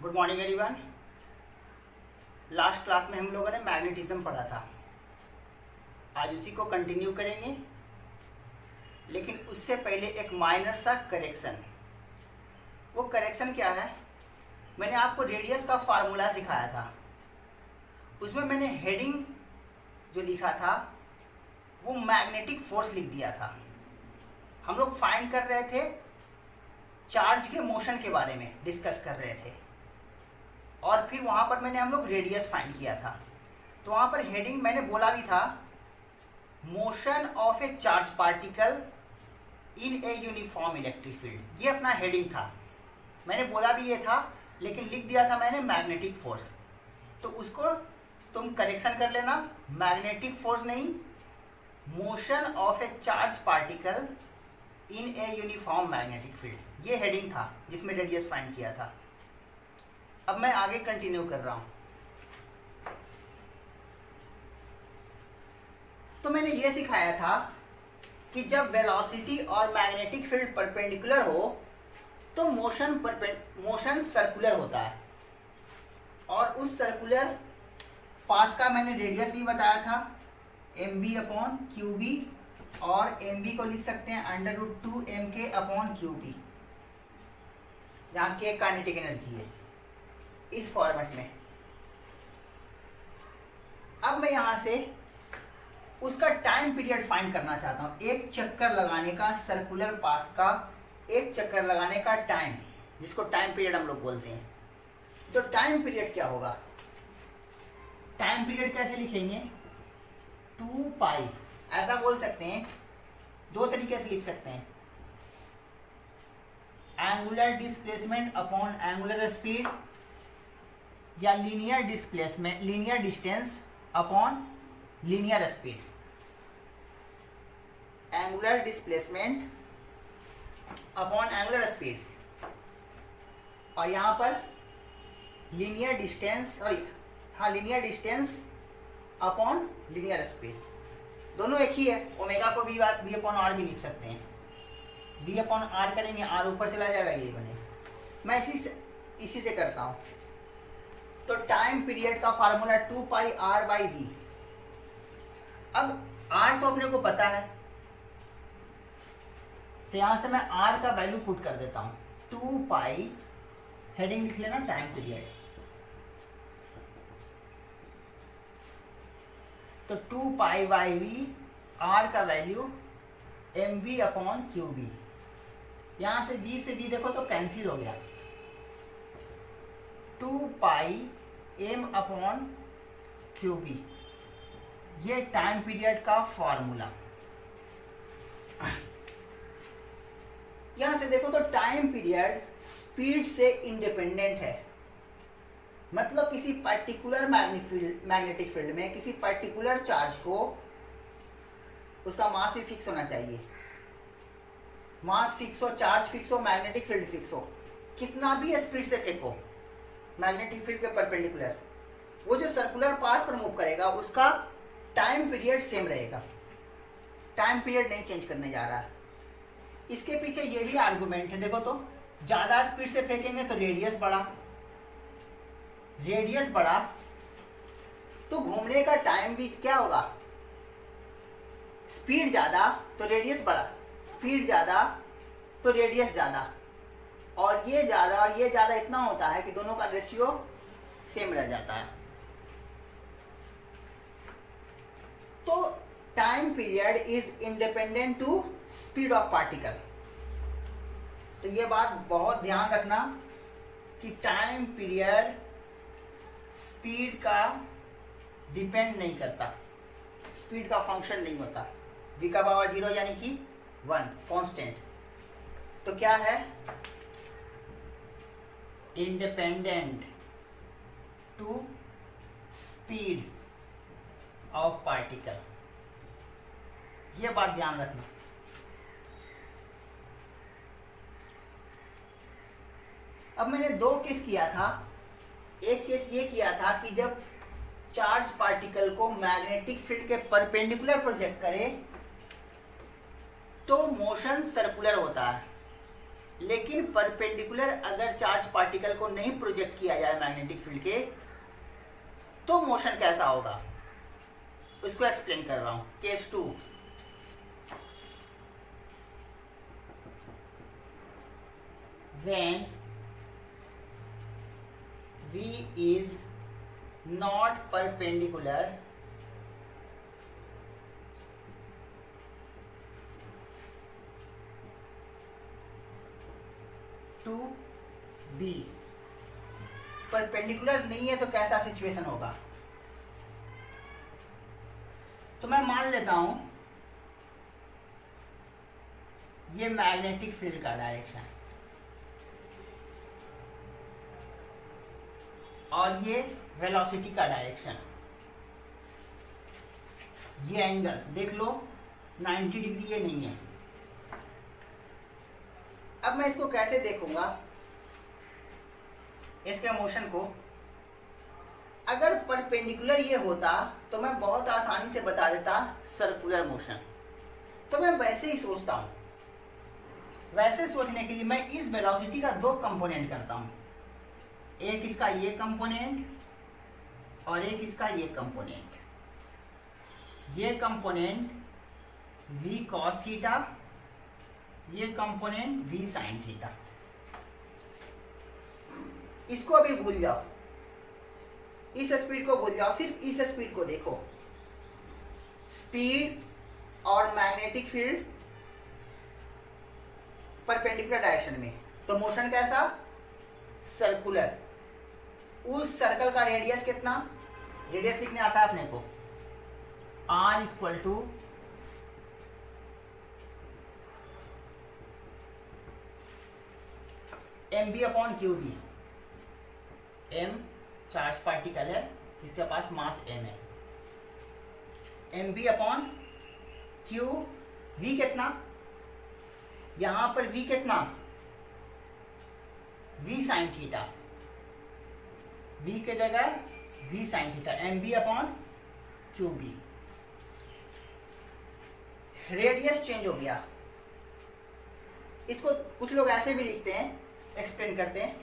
Good morning everyone. Last class में हम लोगों ने मैग्नेटिज्म पढ़ा था। आज उसी को कंटिन्यू करेंगे, लेकिन उससे पहले एक माइनर सा करेक्शन। वो करेक्शन क्या है? मैंने आपको रेडियस का फार्मूला सिखाया था। उसमें मैंने हेडिंग जो लिखा था वो मैग्नेटिक फोर्स लिख दिया था। हम लोग फाइंड कर रहे थे, चार्ज के मोशन के बारे में डिस्कस कर रहे थे, और फिर वहाँ पर हम लोग रेडियस फाइंड किया था। तो वहाँ पर हेडिंग मैंने बोला भी था, motion of A charge particle in a uniform electric field. ये अपना हेडिंग था। मैंने बोला भी ये था, लेकिन लिख दिया था मैंने मैग्नेटिक फोर्स। तो उसको तुम करेक्शन कर लेना, मैग्नेटिक फोर्स नहीं, motion of A charge particle in a uniform magnetic field. ये हेडिंग था जिसमें रेडियस फाइंड किया था। अब मैं आगे कंटिन्यू कर रहा हूँ। तो मैंने ये सिखाया था कि जब वेलोसिटी और मैग्नेटिक फील्ड परपेंडिकुलर हो तो मोशन सर्कुलर होता है, और उस सर्कुलर पाथ का मैंने रेडियस भी बताया था, mb/qb, और mb को लिख सकते हैं √2mk/qb, जहाँ k काइनेटिक एनर्जी है, इस फॉर्मेट में। अब मैं यहाँ से उसका टाइम पीरियड फाइंड करना चाहता हूँ। एक चक्कर लगाने का, सर्कुलर पाथ का एक चक्कर लगाने का टाइम, जिसको टाइम पीरियड हम लोग बोलते हैं। तो टाइम पीरियड क्या होगा? टाइम पीरियड कैसे लिखेंगे? 2π, ऐसा बोल सकते हैं, दो तरीके से लिख सकते हैं, angular displacement upon angular speed, या linear displacement, linear distance upon linear speed. Angular displacement upon angular speed, और यहाँ पर लीनियर डिस्टेंस, हाँ, linear distance upon linear speed. दोनों एक ही है। ओमेगा को v/r भी लिख सकते हैं। v/r करेंगे, r ऊपर चला जाएगा, ये बनेगा। मैं इसी से करता हूँ। तो टाइम पीरियड का फार्मूला 2πr/v। अब r तो अपने को पता है, तो यहाँ से मैं r का वैल्यू पुट कर देता हूँ। 2π, हेडिंग लिख लेना टाइम पीरियड। तो 2π/v, r का वैल्यू mv/qb। यहाँ से v से v देखो तो कैंसिल हो गया। 2πm/qb, ये टाइम पीरियड का फॉर्मूला। यहाँ से देखो तो टाइम पीरियड स्पीड से इंडिपेंडेंट है। मतलब किसी पर्टिकुलर मैग्नेटिक फील्ड में किसी पर्टिकुलर चार्ज को उसका मास भी फिक्स होना चाहिए। मास फिक्स हो, चार्ज फिक्स हो, मैग्नेटिक फील्ड फिक्स हो, कितना भी स्पीड से फेंको मैग्नेटिक फील्ड के परपेंडिकुलर, वो जो सर्कुलर पाथ पर मूव करेगा उसका टाइम पीरियड सेम रहेगा। टाइम पीरियड नहीं चेंज करने जा रहा है। इसके पीछे ये भी आर्गुमेंट है। देखो तो ज़्यादा स्पीड से फेंकेंगे तो रेडियस बढ़ा, रेडियस बढ़ा तो घूमने का टाइम भी क्या होगा? स्पीड ज़्यादा तो रेडियस बढ़ा, स्पीड ज़्यादा तो रेडियस ज़्यादा, और ये ज़्यादा और ये ज़्यादा इतना होता है कि दोनों का रेशियो सेम रह जाता है। तो time period is independent to speed of particle. तो ये बात बहुत ध्यान रखना कि टाइम पीरियड स्पीड का डिपेंड नहीं करता, स्पीड का फंक्शन नहीं होता। v/0 यानी कि 1 कांस्टेंट। तो क्या है? Independent to speed of particle. ये बात ध्यान रखना। अब मैंने दो केस किया था। एक केस ये किया था कि जब चार्ज पार्टिकल को मैग्नेटिक फील्ड के परपेंडिकुलर प्रोजेक्ट करे तो मोशन सर्कुलर होता है, लेकिन परपेंडिकुलर अगर चार्ज पार्टिकल को नहीं प्रोजेक्ट किया जाए मैग्नेटिक फील्ड के, तो मोशन कैसा होगा, उसको एक्सप्लेन कर रहा हूं। Case 2, when V is not perpendicular to B, perpendicular नहीं है तो कैसा सिचुएशन होगा। तो मैं मान लेता हूं ये मैग्नेटिक फील्ड का डायरेक्शन और ये वेलोसिटी का डायरेक्शन, ये एंगल देख लो 90 डिग्री ये नहीं है। अब मैं इसको कैसे देखूंगा, इसके मोशन को। अगर परपेंडिकुलर ये होता तो मैं बहुत आसानी से बता देता सर्कुलर मोशन। तो मैं वैसे ही सोचता हूं, वैसे सोचने के लिए मैं इस वेलोसिटी का दो कंपोनेंट करता हूं, एक इसका ये कंपोनेंट और एक इसका ये कंपोनेंट। ये कंपोनेंट v cos थीटा, ये कंपोनेंट v sin थीटा। इसको अभी भूल जाओ, इस स्पीड को भूल जाओ, सिर्फ इस स्पीड को देखो। स्पीड और मैग्नेटिक फील्ड परपेंडिकुलर डायरेक्शन में, तो मोशन कैसा, सर्कुलर। उस सर्कल का रेडियस कितना, रेडियस लिखने आता है अपने को, r equal to mb upon qb। m charge particle है, इसके पास मास m है। mb अपॉन q, v कितना, यहां पर v कितना, v साइन थीटा, v के जगह v sine theta, mb upon qb। Radius change हो गया। इसको कुछ लोग ऐसे भी लिखते हैं, एक्सप्लेन करते हैं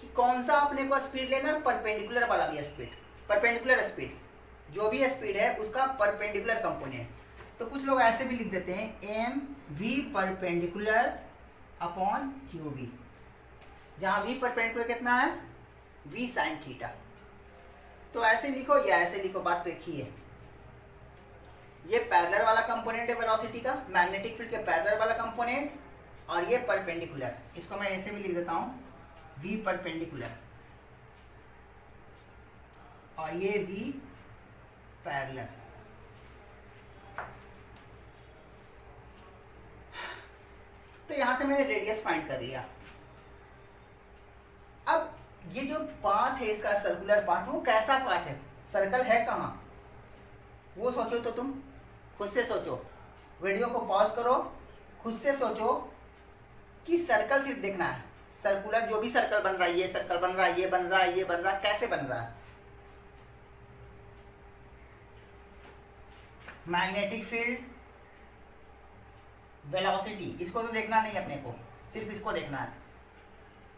कि कौन सा अपने को स्पीड लेना, परपेंडिकुलर वाला भी स्पीड, परपेंडिकुलर स्पीड, जो भी स्पीड है उसका परपेंडिकुलर कंपोनेंट। तो कुछ लोग ऐसे भी लिख देते हैं m v perpendicular upon Q b, जहां वी परपेंडिकुलर कितना है, वी साइन थीटा। तो ऐसे लिखो या ऐसे लिखो, बात तो एक ही है। ये पैरेलल वाला कंपोनेंट है वेलोसिटी का, मैग्नेटिक फील्ड के पैरेलल वाला कंपोनेंट, और ये परपेंडिकुलर। इसको मैं ऐसे भी लिख देता हूं v परपेंडिकुलर, और ये v पैरेलल। तो यहां से मैंने रेडियस फाइंड कर लिया। अब ये जो पाथ है इसका, सर्कुलर पाथ, वो कैसा पाथ है, सर्कल है कहां, वो सोचो। तो तुम खुद से सोचो, वीडियो को पॉज करो, खुद से सोचो कि सर्कल सिर्फ देखना है। सर्कुलर जो भी सर्कल बन रहा है, ये सर्कल बन रहा है, ये बन रहा है, ये बन रहा है, कैसे बन रहा है। मैग्नेटिक फील्ड, वेलोसिटी, इसको तो देखना नहीं अपने को, सिर्फ इसको देखना है।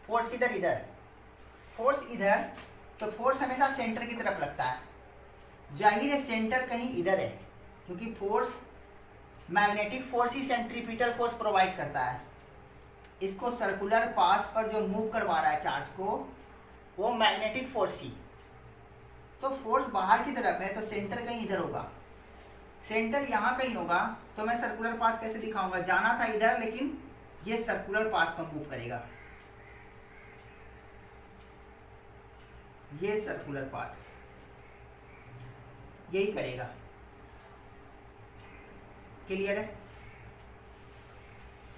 फोर्स किधर, इधर, फोर्स इधर, तो फोर्स हमेशा सेंटर की तरफ लगता है। जाहिर है सेंटर कहीं इधर है, क्योंकि फोर्स, मैग्नेटिक फोर्स ही सेंट्रीपिटल फोर्स प्रोवाइड करता है। इसको सर्कुलर पाथ पर जो मूव करवा रहा है चार्ज को, वो मैग्नेटिक फोर्स ही। तो फोर्स बाहर की तरफ है, तो सेंटर कहीं इधर होगा, सेंटर यहाँ कहीं होगा। तो मैं सर्कुलर पाथ कैसे दिखाऊंगा, जाना था इधर लेकिन ये सर्कुलर पाथ पर मूव करेगा, ये सर्कुलर पाथ यही करेगा। क्लियर है।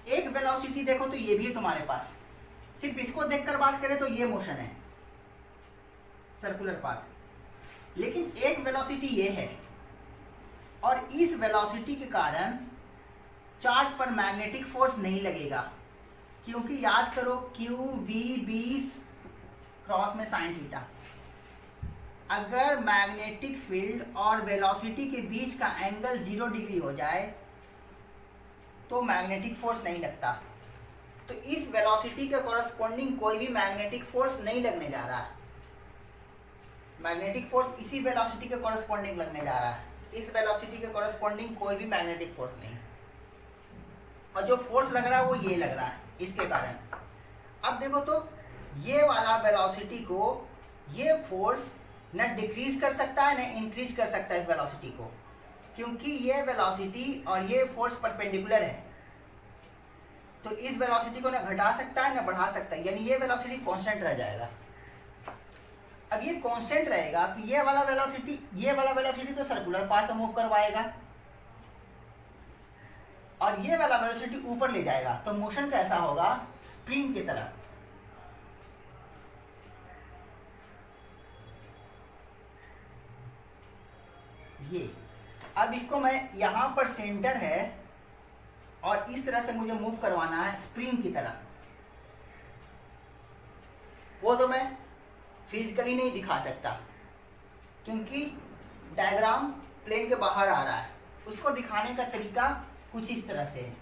एक वेलोसिटी देखो तो ये भी है तुम्हारे पास, सिर्फ इसको देखकर बात करें तो ये मोशन है, सर्कुलर पाथ। लेकिन एक वेलोसिटी ये है, और इस वेलोसिटी के कारण चार्ज पर मैग्नेटिक फोर्स नहीं लगेगा, क्योंकि याद करो क्यू वी बी क्रॉस में साइन थीटा। अगर मैग्नेटिक फील्ड और वेलोसिटी के बीच का एंगल 0 डिग्री हो जाए तो मैग्नेटिक फोर्स नहीं लगता। तो इस वेलोसिटी के कॉरस्पॉन्डिंग कोई भी मैग्नेटिक फोर्स नहीं लगने जा रहा है। मैग्नेटिक फोर्स इसी वेलोसिटी के कॉरस्पॉन्डिंग लगने जा रहा है, इस वेलोसिटी के कॉरस्पॉन्डिंग कोई भी मैग्नेटिक फोर्स नहीं। और जो फोर्स लग रहा है वो ये लग रहा है इसके कारण। अब देखो तो ये वाला वेलोसिटी को ये फोर्स न डिक्रीज कर सकता है न इंक्रीज कर सकता है इस वेलोसिटी को, क्योंकि ये वेलोसिटी और ये फोर्स परपेंडिकुलर है। तो इस वेलोसिटी को न घटा सकता है न बढ़ा सकता है, यानी ये वेलोसिटी कांस्टेंट रह जाएगा। अब ये कांस्टेंट रहेगा तो ये वाला वेलोसिटी तो सर्कुलर पाथ में मूव करवाएगा और ये वाला वेलोसिटी ऊपर ले जाएगा। तो मोशन कैसा होगा? स्प्रिंग की तरह। ये अब इसको मैं यहां पर सेंटर है और इस तरह से मुझे मूव करवाना है स्प्रिंग की तरह। वो तो मैं फिजिकली नहीं दिखा सकता क्योंकि डायग्राम प्लेन के बाहर आ रहा है। उसको दिखाने का तरीका कुछ इस तरह से है।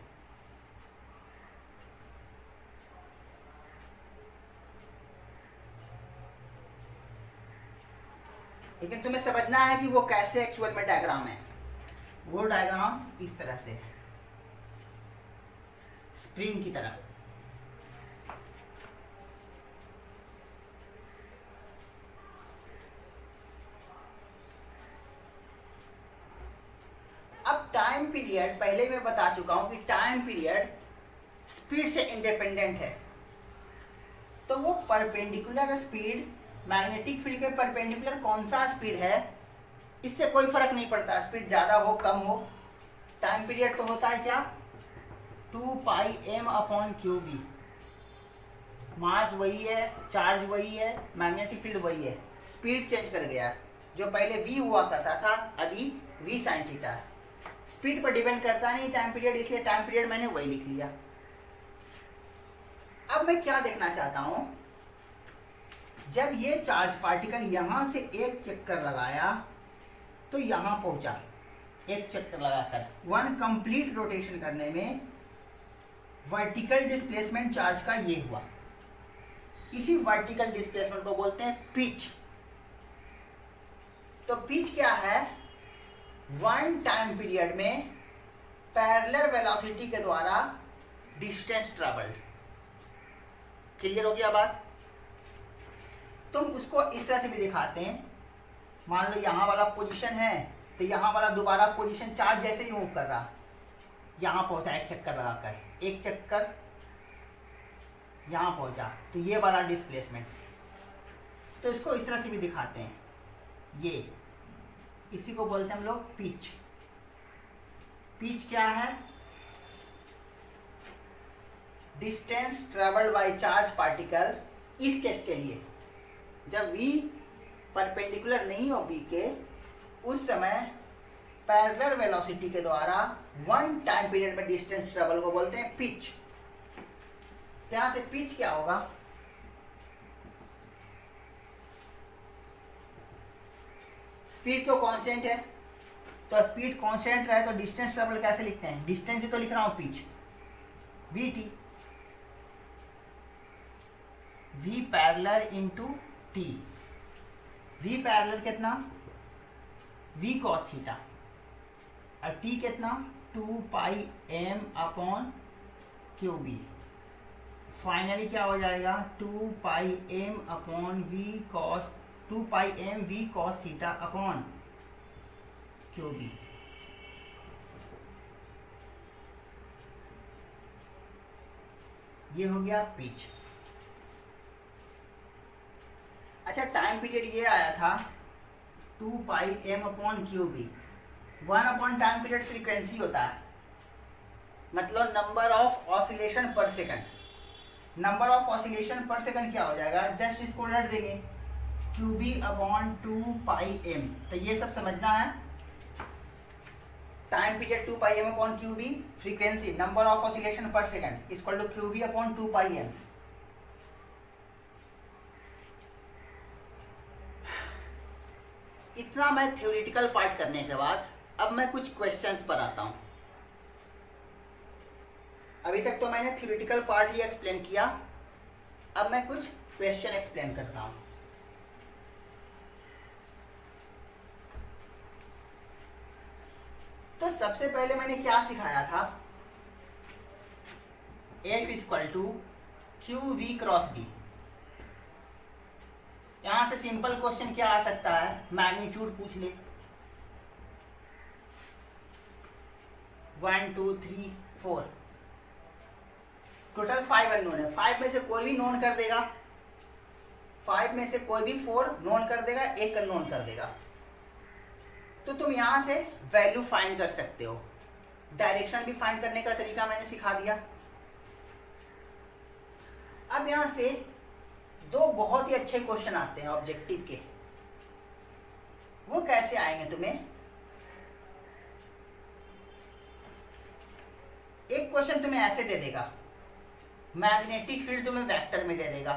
लेकिन तुम्हें समझना है कि वो कैसे एक्चुअल में डायग्राम है। वो डायग्राम इस तरह से है, स्प्रिंग की तरह। अब टाइम पीरियड पहले मैं बता चुका हूं कि टाइम पीरियड स्पीड से इंडिपेंडेंट है। तो वो परपेंडिकुलर स्पीड, मैग्नेटिक फील्ड के परपेंडिकुलर कौन सा स्पीड है इससे कोई फर्क नहीं पड़ता, स्पीड ज़्यादा हो कम हो। टाइम पीरियड तो होता है क्या? 2πm/क्यूब। मास वही है, चार्ज वही है, मैग्नेटिक फील्ड वही है, स्पीड चेंज कर गया। जो पहले v हुआ करता था अभी v sin थीटा है। स्पीड पर डिपेंड करता नहीं टाइम पीरियड, इसलिए टाइम पीरियड मैंने वही लिख लिया। अब मैं क्या देखना चाहता हूं, जब ये चार्ज पार्टिकल यहां से एक चक्कर लगाया तो यहां पहुंचा, एक चक्कर लगाकर 1 कंप्लीट रोटेशन करने में वर्टिकल डिस्प्लेसमेंट चार्ज का ये हुआ। इसी वर्टिकल डिस्प्लेसमेंट को बोलते हैं पिच। तो पिच क्या है? 1 टाइम पीरियड में पैरेलल वेलोसिटी के द्वारा डिस्टेंस ट्रेवल्ड। क्लियर हो गया बात? तुम उसको इस तरह से भी दिखाते हैं। मान लो यहाँ वाला पोजीशन है तो यहाँ वाला दोबारा पोजीशन चार्ज जैसे ही मूव कर रहा, यहाँ पहुँचा एक चक्कर लगाकर, एक चक्कर यहाँ पहुँचा, तो ये वाला डिस्प्लेसमेंट। तो इसको इस तरह से भी दिखाते हैं। ये इसी को बोलते हैं हम लोग पिच। पिच क्या है? Distance travelled by charge particle. इस केस के लिए जब v परपेंडिकुलर नहीं हो b के, उस समय पैरेलल वेलोसिटी के द्वारा 1 टाइम पीरियड में डिस्टेंस ट्रेवल को बोलते हैं पिच। यहां से पिच क्या होगा? स्पीड तो कांस्टेंट है, तो स्पीड कांस्टेंट रहे तो डिस्टेंस ट्रेवल कैसे लिखते हैं? डिस्टेंस ही तो लिख रहा हूं, pitch vt, v parallel into t। v parallel कितना? v cos थीटा, और t कितना? 2πm/क्यूब। फाइनली क्या हो जाएगा? 2πm v cos theta upon cube. ये हो गया पिच। अच्छा, टाइम पीरियड ये आया था 2πm/क्यूब। 1 अपॉन टाइम पीरियड फ्रीक्वेंसी होता है, मतलब number of oscillation per second. Number of oscillation per second क्या हो जाएगा? जस्ट इसको उलट देंगे, QB/2πm। तो ये सब समझना है। टाइम पीरियड 2πm/क्यूब, frequency number of oscillation per second equal to QB/2πm। इतना मैं थ्योरेटिकल पार्ट करने के बाद अब मैं कुछ क्वेश्चंस पर आता हूं। अभी तक तो मैंने थ्योरेटिकल पार्ट ही एक्सप्लेन किया, अब मैं कुछ क्वेश्चन एक्सप्लेन करता हूँ। तो सबसे पहले मैंने क्या सिखाया था, F equal to q v cross b. यहां से सिंपल क्वेश्चन क्या आ सकता है, मैग्नीट्यूड पूछ ले, 1 2 3 4, टोटल 5 अननोन है, 5 में से कोई भी नोन कर देगा, 5 में से कोई भी 4 नोन कर देगा, एक अननोन कर देगा। तो तुम यहां से वैल्यू फाइंड कर सकते हो। डायरेक्शन भी फाइंड करने का तरीका मैंने सिखा दिया। अब यहां से दो बहुत ही अच्छे क्वेश्चन आते हैं ऑब्जेक्टिव के, वो कैसे आएंगे तुम्हें। एक क्वेश्चन तुम्हें ऐसे दे देगा, मैग्नेटिक फील्ड तुम्हें वेक्टर में दे देगा,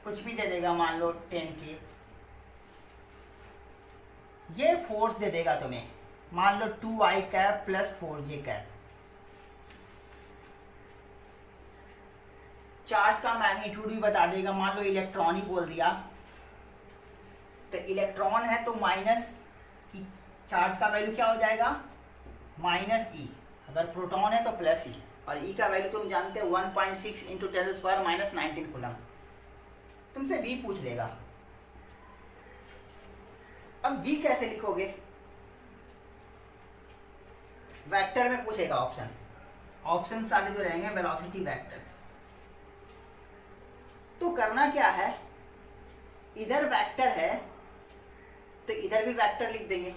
कुछ भी दे देगा, मान लो 10 के, ये फोर्स दे देगा तुम्हें, मान लो 2i cap plus 4j cap. Charge का मैग्नीट्यूड भी बता देगा, मान लो इलेक्ट्रॉन ही बोल दिया, तो इलेक्ट्रॉन है तो माइनस ई, चार्ज का वैल्यू क्या हो जाएगा, माइनस ई। अगर प्रोटॉन है तो प्लस ई, और ई का वैल्यू तुम जानते हो 1.6 इंटू 10⁻⁻19 कूलम। तुमसे वी पूछ लेगा। अब वी कैसे लिखोगे, वेक्टर में पूछेगा, ऑप्शन सारे जो रहेंगे वेलोसिटी वेक्टर। तो करना क्या है, इधर वेक्टर है तो इधर भी वेक्टर लिख देंगे।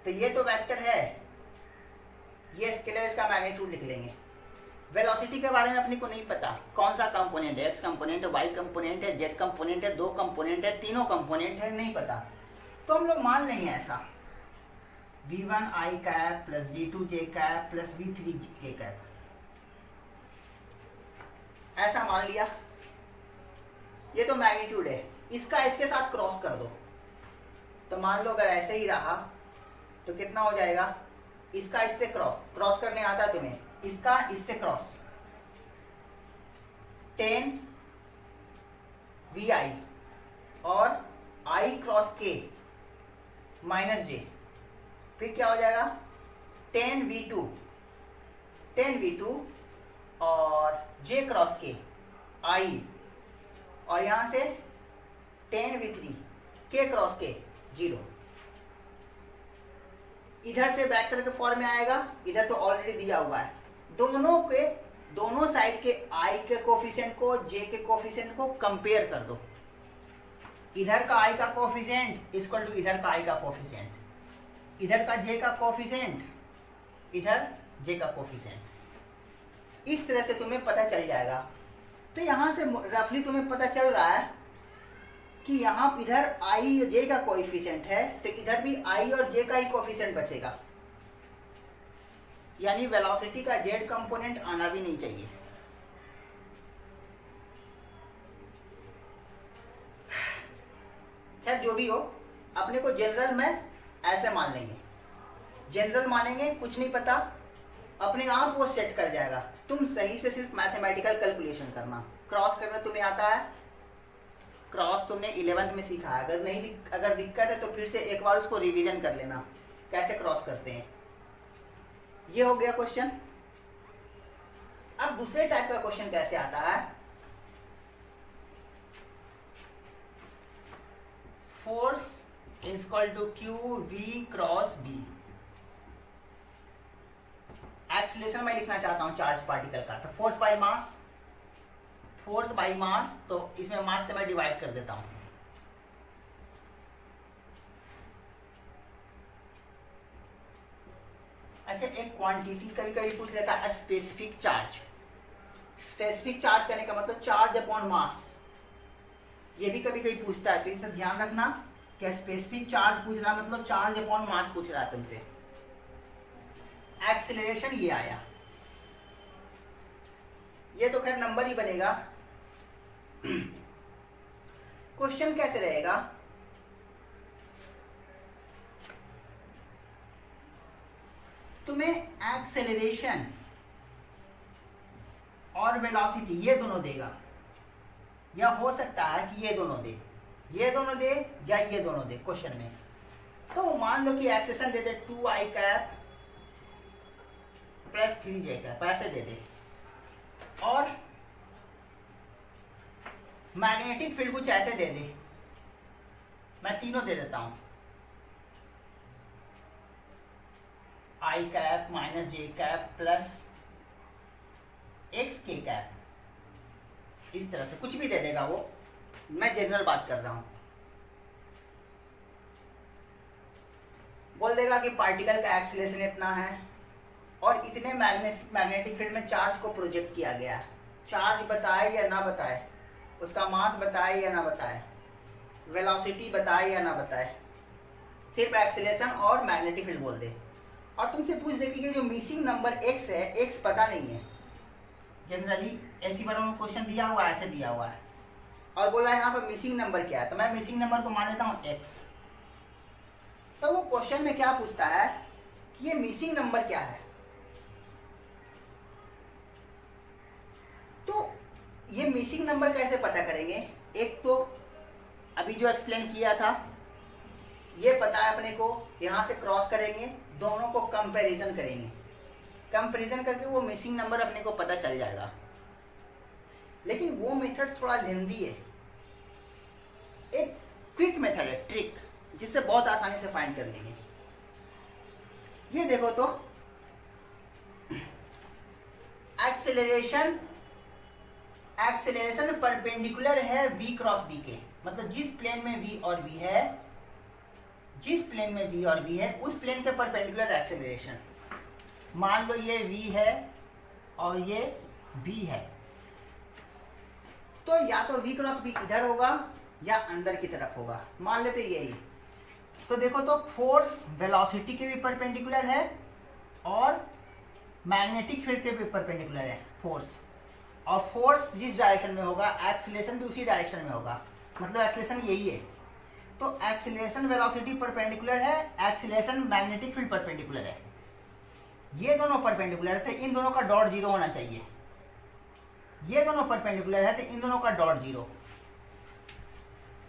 तो ये तो वेक्टर है, ये स्केलर, इसका मैग्नीट्यूड लिख लेंगे। वेलोसिटी के बारे में अपने को नहीं पता कौन सा कंपोनेंट है, एक्स कंपोनेंट है, वाई कंपोनेंट है, जेड कंपोनेंट है, दो कंपोनेंट है, तीनों कंपोनेंट है, नहीं पता। तो हम लोग मान लेंगे ऐसा, v1i cap plus v2j cap plus v3k cap, ऐसा मान लिया। ये तो मैग्नीट्यूड है, इसका इसके साथ क्रॉस कर दो। तो मान लो अगर ऐसे ही रहा तो कितना हो जाएगा, इसका इससे क्रॉस करने आता है तुम्हें, इसका इससे क्रॉस, 10 vi और i cross k minus j, फिर क्या हो जाएगा 10 v2 और j क्रॉस k i, और यहां से 10 v3 k क्रॉस k 0। इधर से वेक्टर के फॉर्म में आएगा, इधर तो ऑलरेडी दिया हुआ है। दोनों साइड के i के कोफिशिएंट को j के कोफिशिएंट को कंपेयर कर दो। इधर का i का कोफिशिएंट इक्वल टू इधर का i का कोफिशिएंट, इधर का j का कोफिशिएंट, इधर j का कोफिशिएंट। इस तरह से तुम्हें पता चल जाएगा। तो यहां से रफली तुम्हें पता चल रहा है कि यहाँ इधर i और j का कोएफिशिएंट है, तो इधर भी i और j का ही कोएफिशिएंट बचेगा, यानी वेलोसिटी का z कंपोनेंट आना भी नहीं चाहिए। खैर जो भी हो, अपने को जनरल में ऐसे मान लेंगे, जनरल मानेंगे, कुछ नहीं पता, अपने आप वो सेट कर जाएगा। तुम सही से सिर्फ मैथमेटिकल कैलकुलेशन करना। क्रॉस करना तुम्हें आता है, क्रॉस तुमने 11th में सीखा है, अगर दिक्कत है तो फिर से एक बार उसको रिवीजन कर लेना, कैसे क्रॉस करते हैं। ये हो गया क्वेश्चन। अब दूसरे टाइप का क्वेश्चन कैसे आता है, force is equal to q v cross b. Acceleration मैं लिखना चाहता हूं चार्ज पार्टिकल का, तो फोर्स बाय मास, तो इसमें मास से मैं डिवाइड कर देता हूं। अच्छा, एक क्वांटिटी कभी कभी पूछ लेता है, स्पेसिफिक चार्ज। स्पेसिफिक चार्ज करने का मतलब चार्ज अपॉन मास, ये भी कभी कभी पूछता है, तो इसे ध्यान रखना कि स्पेसिफिक चार्ज पूछ रहा मतलब चार्ज अपॉन मास पूछ रहा है तुमसे। एक्सीलरेशन ये आया, ये तो खैर नंबर ही बनेगा। क्वेश्चन कैसे रहेगा, तुम्हें एक्सेलरेशन और वेलोसिटी ये दोनों देगा, या हो सकता है कि ये दोनों दे, ये दोनों दे या ये दोनों दे क्वेश्चन में। तो मान लो कि एक्सेलेरेशन दे दे 2i cap plus 3j cap, ऐसे दे दे, और मैग्नेटिक फील्ड कुछ ऐसे दे दे। मैं तीनों दे देता हूं, i cap minus j cap plus x k cap, इस तरह से कुछ भी दे देगा वो, मैं जनरल बात कर रहा हूं। बोल देगा कि पार्टिकल का एक्सीलरेशन इतना है और इतने मैग्नेटिक फील्ड में चार्ज को प्रोजेक्ट किया गया है। चार्ज बताए या ना बताए, उसका मास बताए या ना बताए, वेलोसिटी बताए या ना बताए, सिर्फ एक्सीलरेशन और मैग्नेटिक फील्ड बोल दे। और तुमसे पूछ दे कि जो मिसिंग नंबर x है, x पता नहीं है, जनरली ऐसी बार में क्वेश्चन दिया हुआ है, ऐसे दिया हुआ है, और बोला है यहाँ पर मिसिंग नंबर क्या है, तो मैं मिसिंग नंबर को मान लेता हूँ x। तो वो क्वेश्चन में क्या पूछता है कि ये मिसिंग नंबर क्या है। तो ये मिसिंग नंबर कैसे पता करेंगे? एक तो अभी जो एक्सप्लेन किया था, ये पता है अपने को, यहाँ से क्रॉस करेंगे, दोनों को कंपैरिजन करेंगे, कंपैरिजन करके वो मिसिंग नंबर अपने को पता चल जाएगा। लेकिन वो मेथड थोड़ा लेंदी है, एक क्विक मेथड है, ट्रिक, जिससे बहुत आसानी से फाइंड कर लेंगे। ये देखो तो एक्सेलरेशन परपेंडिकुलर है v क्रॉस v के, मतलब जिस प्लेन में v और v है, जिस प्लेन में v और v है उस प्लेन के परपेंडिकुलर एक्सेलरेशन। मान लो ये v है और ये b है, तो या तो v क्रॉस v इधर होगा या अंदर की तरफ होगा, मान लेते यही। तो देखो तो फोर्स वेलोसिटी के भी परपेंडिकुलर है और मैग्नेटिक फील्ड के भी परपेंडिकुलर है फोर्स, और फोर्स जिस डायरेक्शन में होगा एक्सीलरेशन भी उसी डायरेक्शन में होगा, मतलब एक्सीलरेशन यही है। तो एक्सीलरेशन वेलोसिटी परपेंडिकुलर है, एक्सीलरेशन मैग्नेटिक फील्ड परपेंडिकुलर है, ये दोनों परपेंडिकुलर थे, इन दोनों का डॉट जीरो होना चाहिए। ये दोनों परपेंडिकुलर है तो इन दोनों का डॉट जीरो।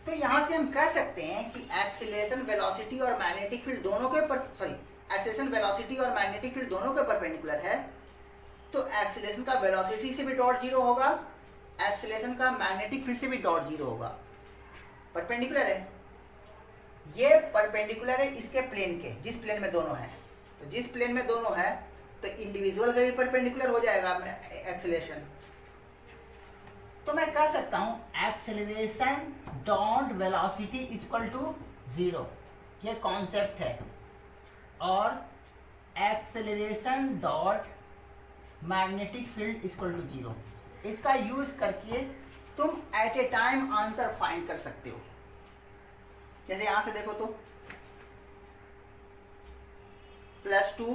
तो यहां से हम कह सकते हैं कि एक्सीलरेशन वेलोसिटी और मैग्नेटिक फील्ड दोनों के एक्सीलरेशन वेलोसिटी और मैग्नेटिक फील्ड दोनों के परपेंडिकुलर है, तो एक्सीलरेशन का वेलोसिटी से भी डॉट जीरो होगा, एक्सीलरेशन का मैग्नेटिक फील्ड से भी डॉट जीरो होगा, परपेंडिकुलर है। ये परपेंडिकुलर है इसके प्लेन के, जिस प्लेन में दोनों है। तो जिस प्लेन में दोनों है तो इंडिविजुअल का भी परपेंडिकुलर हो जाएगा एक्सीलरेशन। तो मैं कह सकता हूं acceleration dot velocity equal to zero, ये कॉन्सेप्ट है, और acceleration dot magnetic field equal to zero, इसका यूज करके तुम at a time answer find कर सकते हो। जैसे यहां से देखो तो +2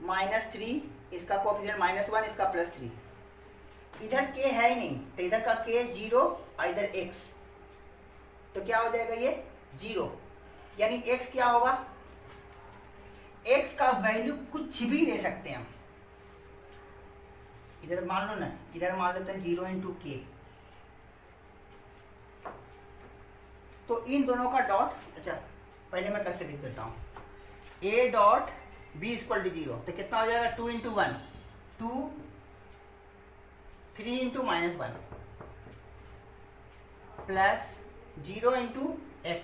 -3, इसका कोएफिशिएंट -1, इसका +3, इधर k है ही नहीं तो इधर का k 0 और इधर x, तो क्या हो जाएगा ये 0, यानी x क्या होगा, x का वैल्यू कुछ भी ले सकते हैं हम। इधर मान लो ना, इधर मान लेते हैं 0 × k, तो इन दोनों का डॉट, अच्छा पहले मैं करके लिख देता हूँ, a dot b equal to 0, तो कितना हो जाएगा 2 × 1 2, 3 × -1 प्लस 0 × x,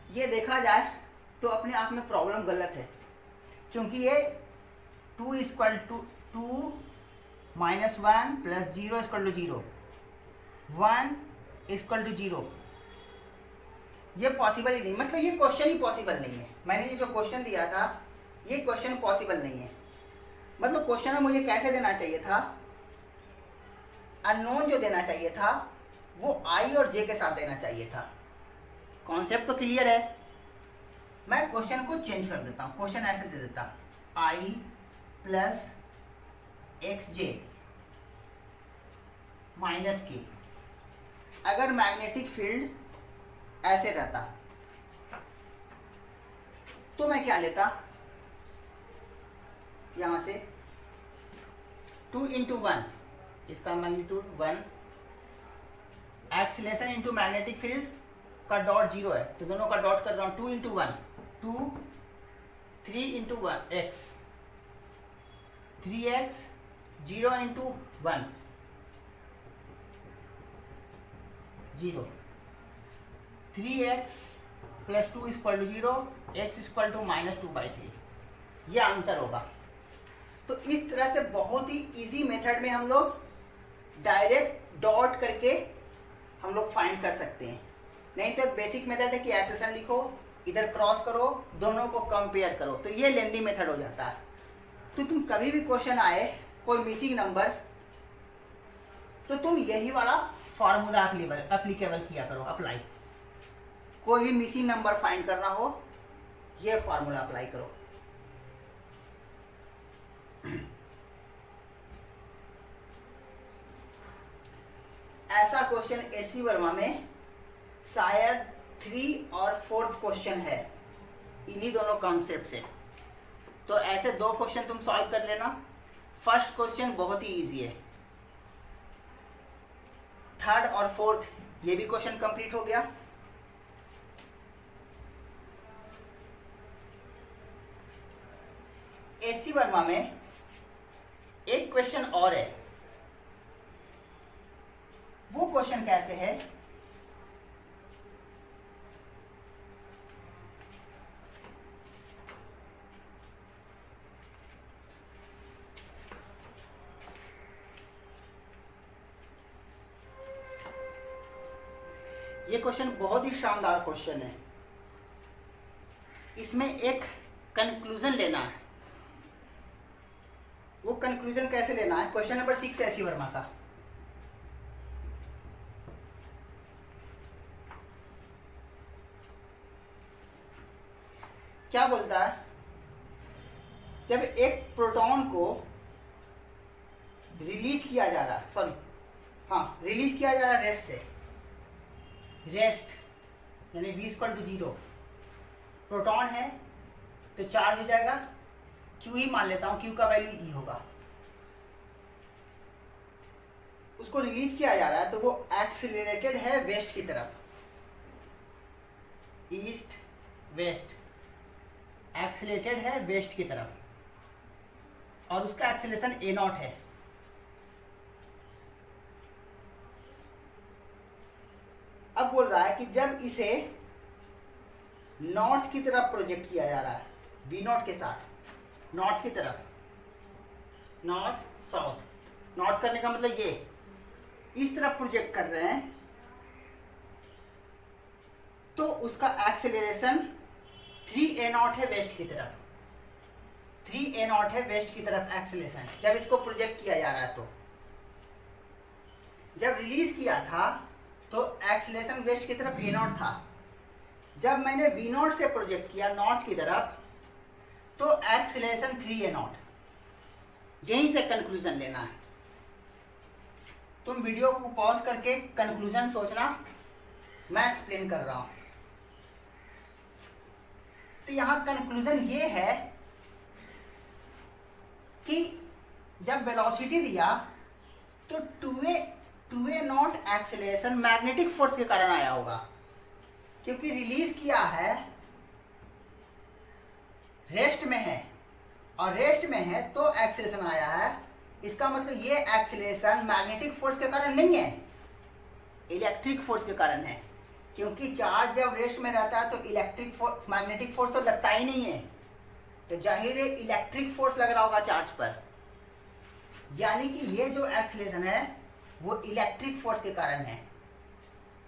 ये देखा जाए तो अपने आप में प्रॉब्लम गलत है, क्योंकि ये 2 equal to 2 -1 plus 0 equal to 0, 1 equal to 0, ये पॉसिबल ही नहीं, मतलब ये क्वेश्चन ही पॉसिबल नहीं है। मैंने ये जो क्वेश्चन दिया था ये क्वेश्चन पॉसिबल नहीं है। मतलब क्वेश्चन में मुझे कैसे देना चाहिए था, अननोन जो देना चाहिए था वो i और j के साथ देना चाहिए था। कॉन्सेप्ट तो क्लियर है, मैं क्वेश्चन को चेंज कर देता हूँ, क्वेश्चन ऐसे दे देता i + xj माइनस की, अगर मैग्नेटिक फील्ड ऐसे रहता तो मैं क्या लेता, यहां से 2 इंटू 1, इसका magnitude 1, acceleration into magnetic field का डॉट 0 है तो दोनों का डॉट कर रहा हूं, 2 into 1 2, 3 into 1 x, 3x, 0 into 1 0, 3x plus 2 equal to 0, x equal to -2/3, ये आंसर होगा। तो इस तरह से बहुत ही इजी मेथड में हम लोग डायरेक्ट डॉट करके हम लोग फाइंड कर सकते हैं। नहीं तो एक बेसिक मेथड है कि एक्सेशन लिखो, इधर क्रॉस करो, दोनों को कंपेयर करो, तो ये लेंदी मेथड हो जाता है। तो तुम कभी भी क्वेश्चन आए कोई मिसिंग नंबर, तो तुम यही वाला फॉर्मूला एप्लीकेबल किया करो, अप्लाई। कोई भी मिसिंग नंबर फाइंड करना हो, ये फॉर्मूला अप्लाई करो। ऐसा क्वेश्चन एससी वर्मा में शायद 3 और 4th क्वेश्चन है इन्हीं दोनों कॉन्सेप्ट से। तो ऐसे 2 क्वेश्चन तुम सॉल्व कर लेना। फर्स्ट क्वेश्चन बहुत ही इजी है, 3rd और 4th ये भी क्वेश्चन कंप्लीट हो गया। एससी वर्मा में एक क्वेश्चन और है, वो क्वेश्चन कैसे है, ये क्वेश्चन बहुत ही शानदार क्वेश्चन है। इसमें एक कंक्लूजन लेना है। वो कंक्लूजन कैसे लेना है, क्वेश्चन नंबर 6 है एससी वर्मा का। क्या बोलता है, जब एक प्रोटॉन को रिलीज किया जा रहा है, रिलीज किया जा रहा है रेस्ट से, रेस्ट यानी v = 0, प्रोटॉन है तो चार्ज हो जाएगा, क्यू ही मान लेता हूं, क्यू का वैल्यू ई होगा। उसको रिलीज किया जा रहा है तो वो एक्सीलरेटेड है वेस्ट की तरफ, ईस्ट वेस्ट, एक्सीलरेटेड है वेस्ट की तरफ, और उसका एक्सीलरेशन a0 है। अब बोल रहा है कि जब इसे नॉर्थ की तरफ प्रोजेक्ट किया जा रहा है, v0 के साथ, नॉर्थ की तरफ, नॉर्थ साउथ, नॉर्थ करने का मतलब ये इस तरफ प्रोजेक्ट कर रहे हैं, तो उसका एक्सेलरेशन 3a0 है वेस्ट की तरफ, 3a0 है वेस्ट की तरफ एक्सेलरेशन, जब इसको प्रोजेक्ट किया जा रहा है। तो जब रिलीज किया था तो एक्सेलरेशन वेस्ट की तरफ a0 था, जब मैंने v0 से प्रोजेक्ट किया नॉर्थ की तरफ तो एक्सेलरेशन 3a0। यहीं से कंक्लूजन लेना है। तुम वीडियो को पॉज करके कंक्लूजन सोचना, मैं एक्सप्लेन कर रहा हूं। तो यहां कंक्लूजन ये है कि जब वेलोसिटी दिया तो 2a0 एक्सेलरेशन मैग्नेटिक फोर्स के कारण आया होगा, क्योंकि रिलीज किया है रेस्ट में है, और रेस्ट में है तो एक्सेलरेशन आया है। इसका मतलब ये एक्सेलरेशन मैग्नेटिक फोर्स के कारण नहीं है, इलेक्ट्रिक फोर्स के कारण है, क्योंकि चार्ज जब रेस्ट में रहता है तो इलेक्ट्रिक फोर्स, मैग्नेटिक फोर्स तो लगता ही नहीं है, तो जाहिर है इलेक्ट्रिक फोर्स लग रहा होगा चार्ज पर। यानी कि ये जो एक्सेलरेशन है वो इलेक्ट्रिक फोर्स के कारण है।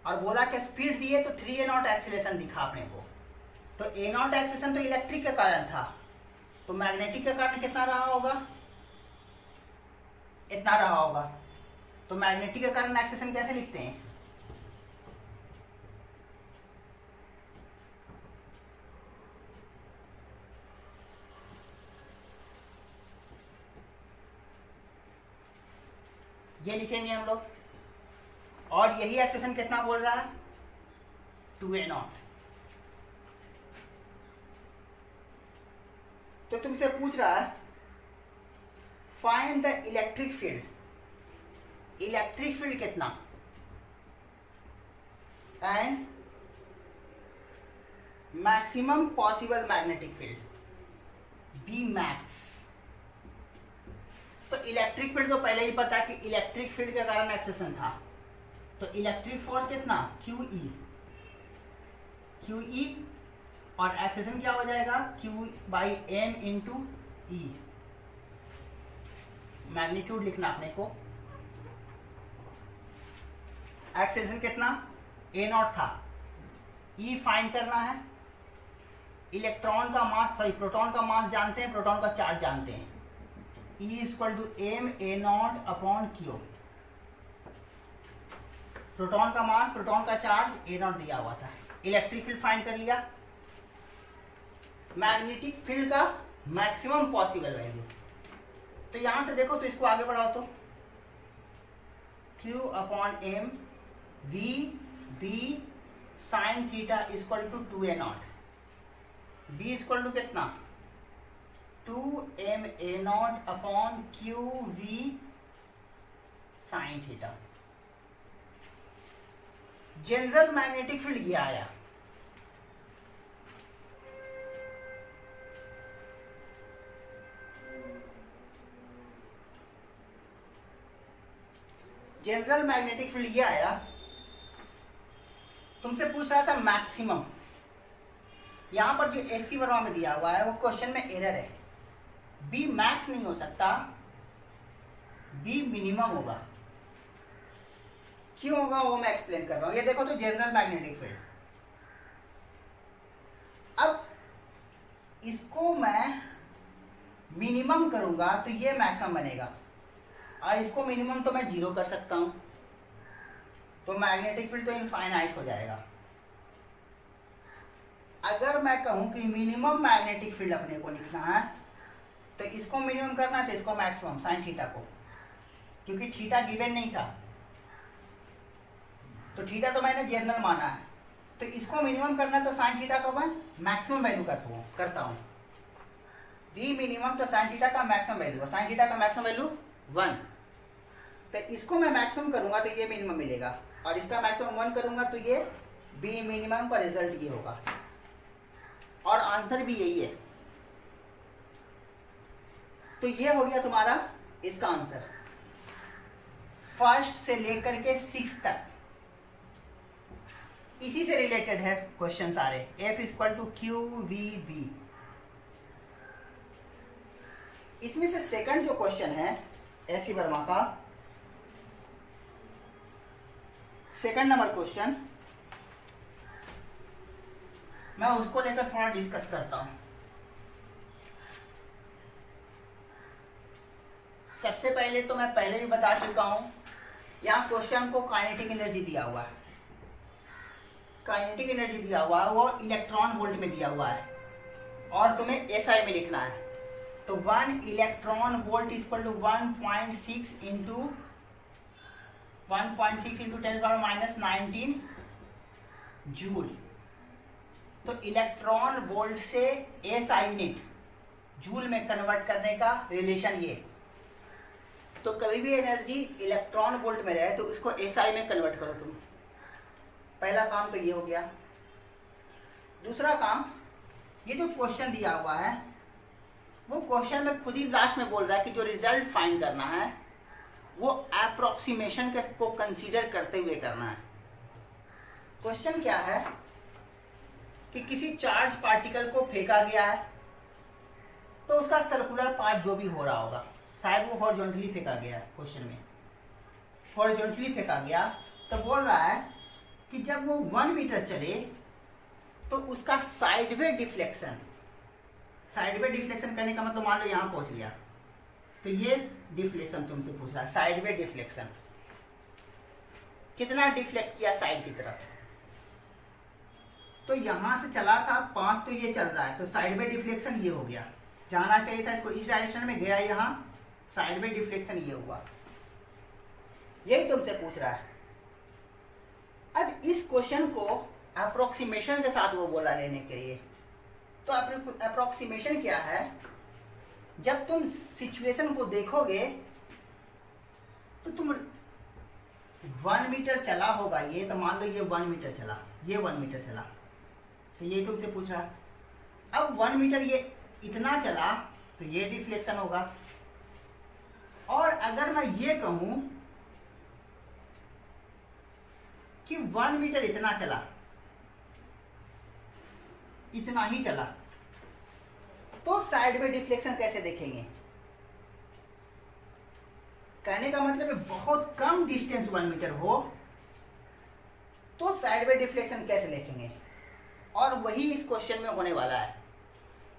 और बोला कि स्पीड दिए तो 3a0 एक्सेलरेशन दिखा अपने को, तो a0 एक्सेलरेशन तो इलेक्ट्रिक के कारण था, तो मैग्नेटिक के कारण कितना रहा होगा, इतना रहा होगा। तो मैग्नेटिक के कारण एक्सेलरेशन कैसे लिखते हैं, ये लिखेंगे हम लोग और यही एक्सेशन कितना बोल रहा है, 2a0। तो तुमसे पूछ रहा है find the electric field, electric field कितना, and maximum possible magnetic field, B max. तो इलेक्ट्रिक फील्ड तो पहले ही पता है कि इलेक्ट्रिक फील्ड के कारण एक्सेशन था, तो इलेक्ट्रिक फोर्स कितना, QE, QE, और एक्सेशन क्या हो जाएगा, Q/m इंटू E। मैग्नीट्यूड लिखना अपने को, एक्सेशन कितना, A0 था, E फाइंड करना है, इलेक्ट्रॉन का मास, सॉरी प्रोटॉन का मास जानते हैं, प्रोटॉन का चार्ज जानते हैं, E = m A0 upon Q। Proton का मास, प्रोटॉन का चार्ज A0 दिया हुआ था। इलेक्ट्रिक फील्ड फाइंड कर लिया, मैग्नेटिक फील्ड का मैक्सिमम पॉसिबल वैल्यू। तो यहां से देखो, तो इसको आगे बढ़ाओ, तो Q/m V B sin theta = 2a0, B = कितना, 2m A0 upon QV sin theta. General magnetic field ये आया, जनरल मैग्नेटिक फील्ड ये आया। तुमसे पूछ रहा था मैक्सिमम, यहां पर जो एससी वर्मा में दिया हुआ है वो क्वेश्चन में एरर है, बी मैक्स नहीं हो सकता, बी मिनिमम होगा। क्यों होगा वो मैं एक्सप्लेन कर रहा हूं। ये देखो, तो जनरल मैग्नेटिक फील्ड, अब इसको मैं मिनिमम करूंगा तो ये मैक्सिमम बनेगा, और इसको मिनिमम तो मैं 0 कर सकता हूं, तो मैग्नेटिक फील्ड तो इनफाइनाइट हो जाएगा। अगर मैं कहूं कि मिनिमम मैग्नेटिक फील्ड अपने को लिखना है, तो इसको मिनिमम करना है, तो इसको मैक्सिमम साइन थीटा को, क्योंकि थीटा गिवन नहीं था, तो थीटा तो मैंने जनरल माना है, तो इसको मिनिमम करना है, तो साइन थीटा को मैं मैक्सिमम वैल्यू करता हूँ। बी मिनिमम तो साइन थीटा का मैक्सिमम वैल्यू, साइन थीटा का मैक्सिमम वैल्यू 1, तो इसको मैं मैक्सिमम करूंगा तो ये मिनिमम मिलेगा, और इसका मैक्सिमम 1 करूंगा तो ये बी मिनिमम का रिजल्ट ये होगा, और आंसर भी यही है। तो ये हो गया तुम्हारा इसका आंसर, फर्स्ट से लेकर के 6 तक इसी से रिलेटेड है क्वेश्चन सारे। F = QVB। इसमें से सेकंड जो क्वेश्चन है एससी वर्मा का, सेकंड नंबर क्वेश्चन, मैं उसको लेकर थोड़ा डिस्कस करता हूं। सबसे पहले तो मैं पहले भी बता चुका हूं, यहां क्वेश्चन को काइनेटिक एनर्जी दिया हुआ है, काइनेटिक एनर्जी दिया हुआ है, वो इलेक्ट्रॉन वोल्ट में दिया हुआ है, और तुम्हें एसआई में लिखना है। तो 1 इलेक्ट्रॉन वोल्ट = 1.6 इंटू 10⁻⁻19 जूल। तो इलेक्ट्रॉन वोल्ट से एसआई यूनिट जूल में कन्वर्ट करने का रिलेशन ये। तो कभी भी एनर्जी इलेक्ट्रॉन वोल्ट में रहे तो इसको एसआई में कन्वर्ट करो तुम। पहला काम तो ये हो गया। दूसरा काम, ये जो क्वेश्चन दिया हुआ है वो क्वेश्चन में खुद ही लास्ट में बोल रहा है कि जो रिजल्ट फाइंड करना है वो अप्रोक्सीमेशन को कंसीडर करते हुए करना है। क्वेश्चन क्या है कि किसी चार्ज पार्टिकल को फेंका गया है, तो उसका सर्कुलर पाथ जो भी हो रहा होगा, शायद वो हॉरिजॉन्टली फेंका गया है, क्वेश्चन में हॉरिजॉन्टली फेंका गया, तो बोल रहा है कि जब वो 1 मीटर चले तो उसका साइडवे डिफ्लेक्शन, साइडवे डिफ्लेक्शन करने का मतलब मान लो यहां पहुंच गया, तो ये डिफ्लेक्शन तुमसे पूछ रहा है, साइडवे डिफ्लेक्शन कितना डिफ्लेक्ट किया साइड की तरफ। तो यहां से चला था 5, तो ये चल रहा है, तो साइडवे डिफ्लेक्शन ये हो गया, जाना चाहिए था इसको इस डायरेक्शन में, गया यहाँ, साइडवे डिफ्लेक्शन ये हुआ। यही तुमसे पूछ रहा है अब इस क्वेश्चन को अप्रोक्सीमेशन के साथ वो बोला लेने के लिए। तो अप्रोक्सीमेशन क्या है, जब तुम सिचुएशन को देखोगे तो तुम 1 मीटर चला होगा ये, तो मान लो ये 1 मीटर चला, ये 1 मीटर चला, तो ये तुमसे पूछ रहा है। अब 1 मीटर ये इतना चला तो ये डिफ्लेक्शन होगा। और अगर मैं ये कहूं कि 1 मीटर इतना चला, इतना ही चला, तो साइड में डिफ्लेक्शन कैसे देखेंगे? कहने का मतलब है बहुत कम डिस्टेंस 1 मीटर हो तो साइड में डिफ्लेक्शन कैसे देखेंगे। और वही इस क्वेश्चन में होने वाला है,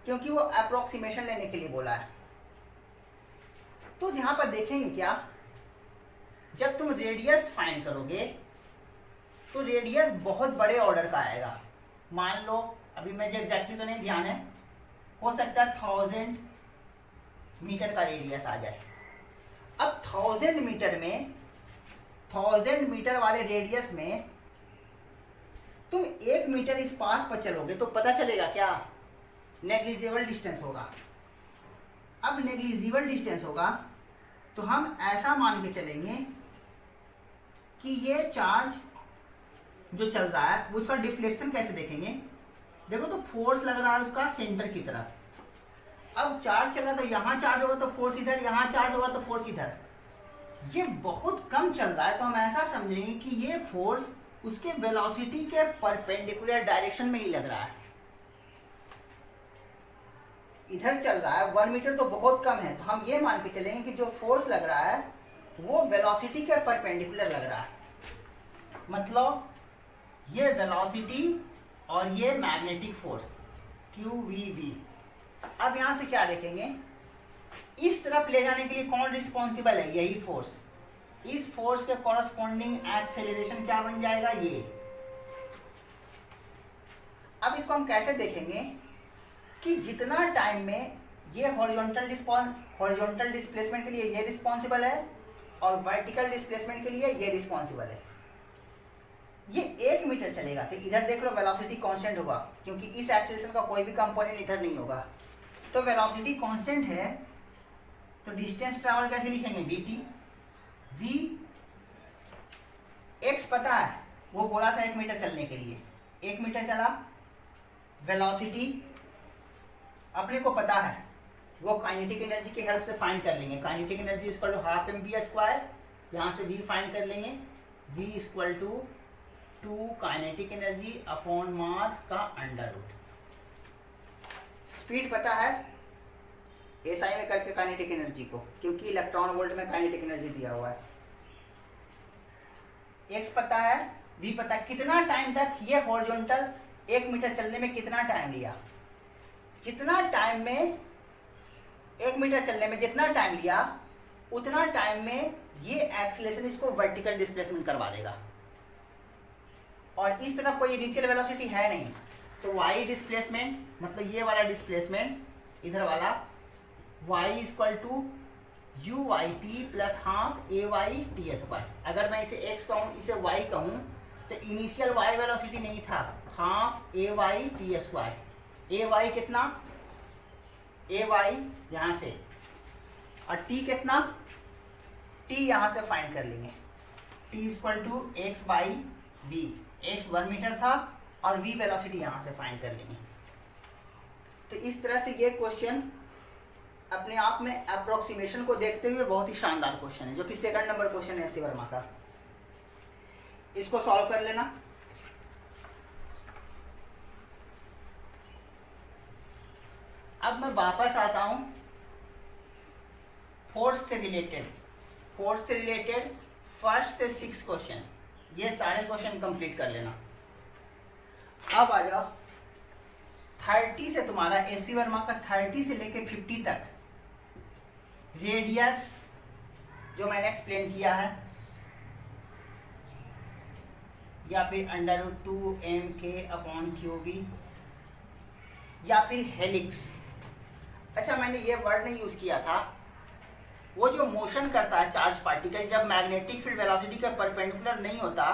क्योंकि वो अप्रोक्सीमेशन लेने के लिए बोला है। तो यहां पर देखेंगे क्या, जब तुम रेडियस फाइंड करोगे तो रेडियस बहुत बड़े ऑर्डर का आएगा। मान लो, अभी मुझे एग्जैक्टली तो नहीं ध्यान है, हो सकता है 1000 मीटर का रेडियस आ जाए। अब 1000 मीटर में, 1000 मीटर वाले रेडियस में तुम 1 मीटर इस पाथ पर चलोगे तो पता चलेगा क्या, नेग्लिजिबल डिस्टेंस होगा। अब नेग्लिजिबल डिस्टेंस होगा तो हम ऐसा मान के चलेंगे कि ये चार्ज जो चल रहा है उसका डिफ्लेक्शन कैसे देखेंगे। देखो तो फोर्स लग रहा है उसका सेंटर की तरफ। अब चार्ज चल रहा है तो यहाँ चार्ज होगा तो फोर्स इधर, यहाँ चार्ज होगा तो फोर्स इधर। ये बहुत कम चल रहा है तो हम ऐसा समझेंगे कि ये फोर्स उसके वेलोसिटी के परपेंडिकुलर डायरेक्शन में ही लग रहा है। इधर चल रहा है 1 मीटर तो बहुत कम है, तो हम ये मान के चलेंगे कि जो फोर्स लग रहा है वो वेलोसिटी के परपेंडिकुलर लग रहा है। मतलब ये वेलोसिटी और ये मैग्नेटिक फोर्स QVB। अब यहां से क्या देखेंगे, इस तरफ ले जाने के लिए कौन रिस्पॉन्सिबल है, यही फोर्स। इस फोर्स के कॉरस्पॉन्डिंग एक्सेलरेशन क्या बन जाएगा, ये। अब इसको हम कैसे देखेंगे कि जितना टाइम में ये हॉरिजॉन्टल डिस्प्लेसमेंट के लिए ये रिस्पॉन्सिबल है और वर्टिकल डिस्प्लेसमेंट के लिए ये रिस्पॉन्सिबल है। ये 1 मीटर चलेगा तो इधर देख लो वेलोसिटी कांस्टेंट होगा, क्योंकि इस एक्सेलरेशन का कोई भी कंपोनेंट इधर नहीं होगा। तो वेलोसिटी कांस्टेंट है तो डिस्टेंस ट्रैवल कैसे लिखेंगे, VT। V x पता है, वो बोला था 1 मीटर चलने के लिए, 1 मीटर चला। वेलोसिटी अपने को पता है, वो काइनेटिक एनर्जी की हेल्प से फाइंड कर लेंगे। Kinetic energy equal to half mv², यहाँ से v फाइंड कर लेंगे। v equal to 2 kinetic energy upon mass का अंडर रूट। स्पीड पता है SI में करके काइनेटिक एनर्जी को, क्योंकि इलेक्ट्रॉन वोल्ट में काइनेटिक एनर्जी दिया हुआ है। x पता है, v पता है। कितना टाइम तक ये हॉरिजॉन्टल 1 मीटर चलने में कितना टाइम लिया, जितना टाइम में 1 मीटर चलने में जितना टाइम लिया उतना टाइम में ये एक्सेलरेशन इसको वर्टिकल डिस्प्लेसमेंट करवा देगा। और इस तरफ कोई इनिशियल वेलोसिटी है नहीं, तो y डिस्प्लेसमेंट मतलब ये वाला डिस्प्लेसमेंट इधर वाला y equal to UYT plus half AYT²। अगर मैं इसे x कहूँ इसे y कहूँ तो इनिशियल y वेलोसिटी नहीं था, हाफ AYT²। AY कितना, AY यहाँ से, और t कितना, t यहाँ से फाइंड कर लेंगे। t equal to x/v। x 1 metre था और v वेलोसिटी यहाँ से फाइंड कर लेंगे। तो इस तरह से ये क्वेश्चन अपने आप में अप्रोक्सीमेशन को देखते हुए बहुत ही शानदार क्वेश्चन है, जो कि 2nd नंबर क्वेश्चन है SC वर्मा का। इसको सॉल्व कर लेना। अब मैं वापस आता हूं फोर्स से रिलेटेड 1st से 6 क्वेश्चन, ये सारे क्वेश्चन कंप्लीट कर लेना। अब आ जाओ 30 से, तुम्हारा SC वर्मा का 30 से लेके 50 तक रेडियस जो मैंने एक्सप्लेन किया है, या फिर √2mk/qv, या फिर हेलिक्स। अच्छा, मैंने ये वर्ड नहीं यूज किया था, वो जो मोशन करता है चार्ज पार्टिकल जब मैग्नेटिक फील्ड वेलोसिटी के परपेंडिकुलर नहीं होता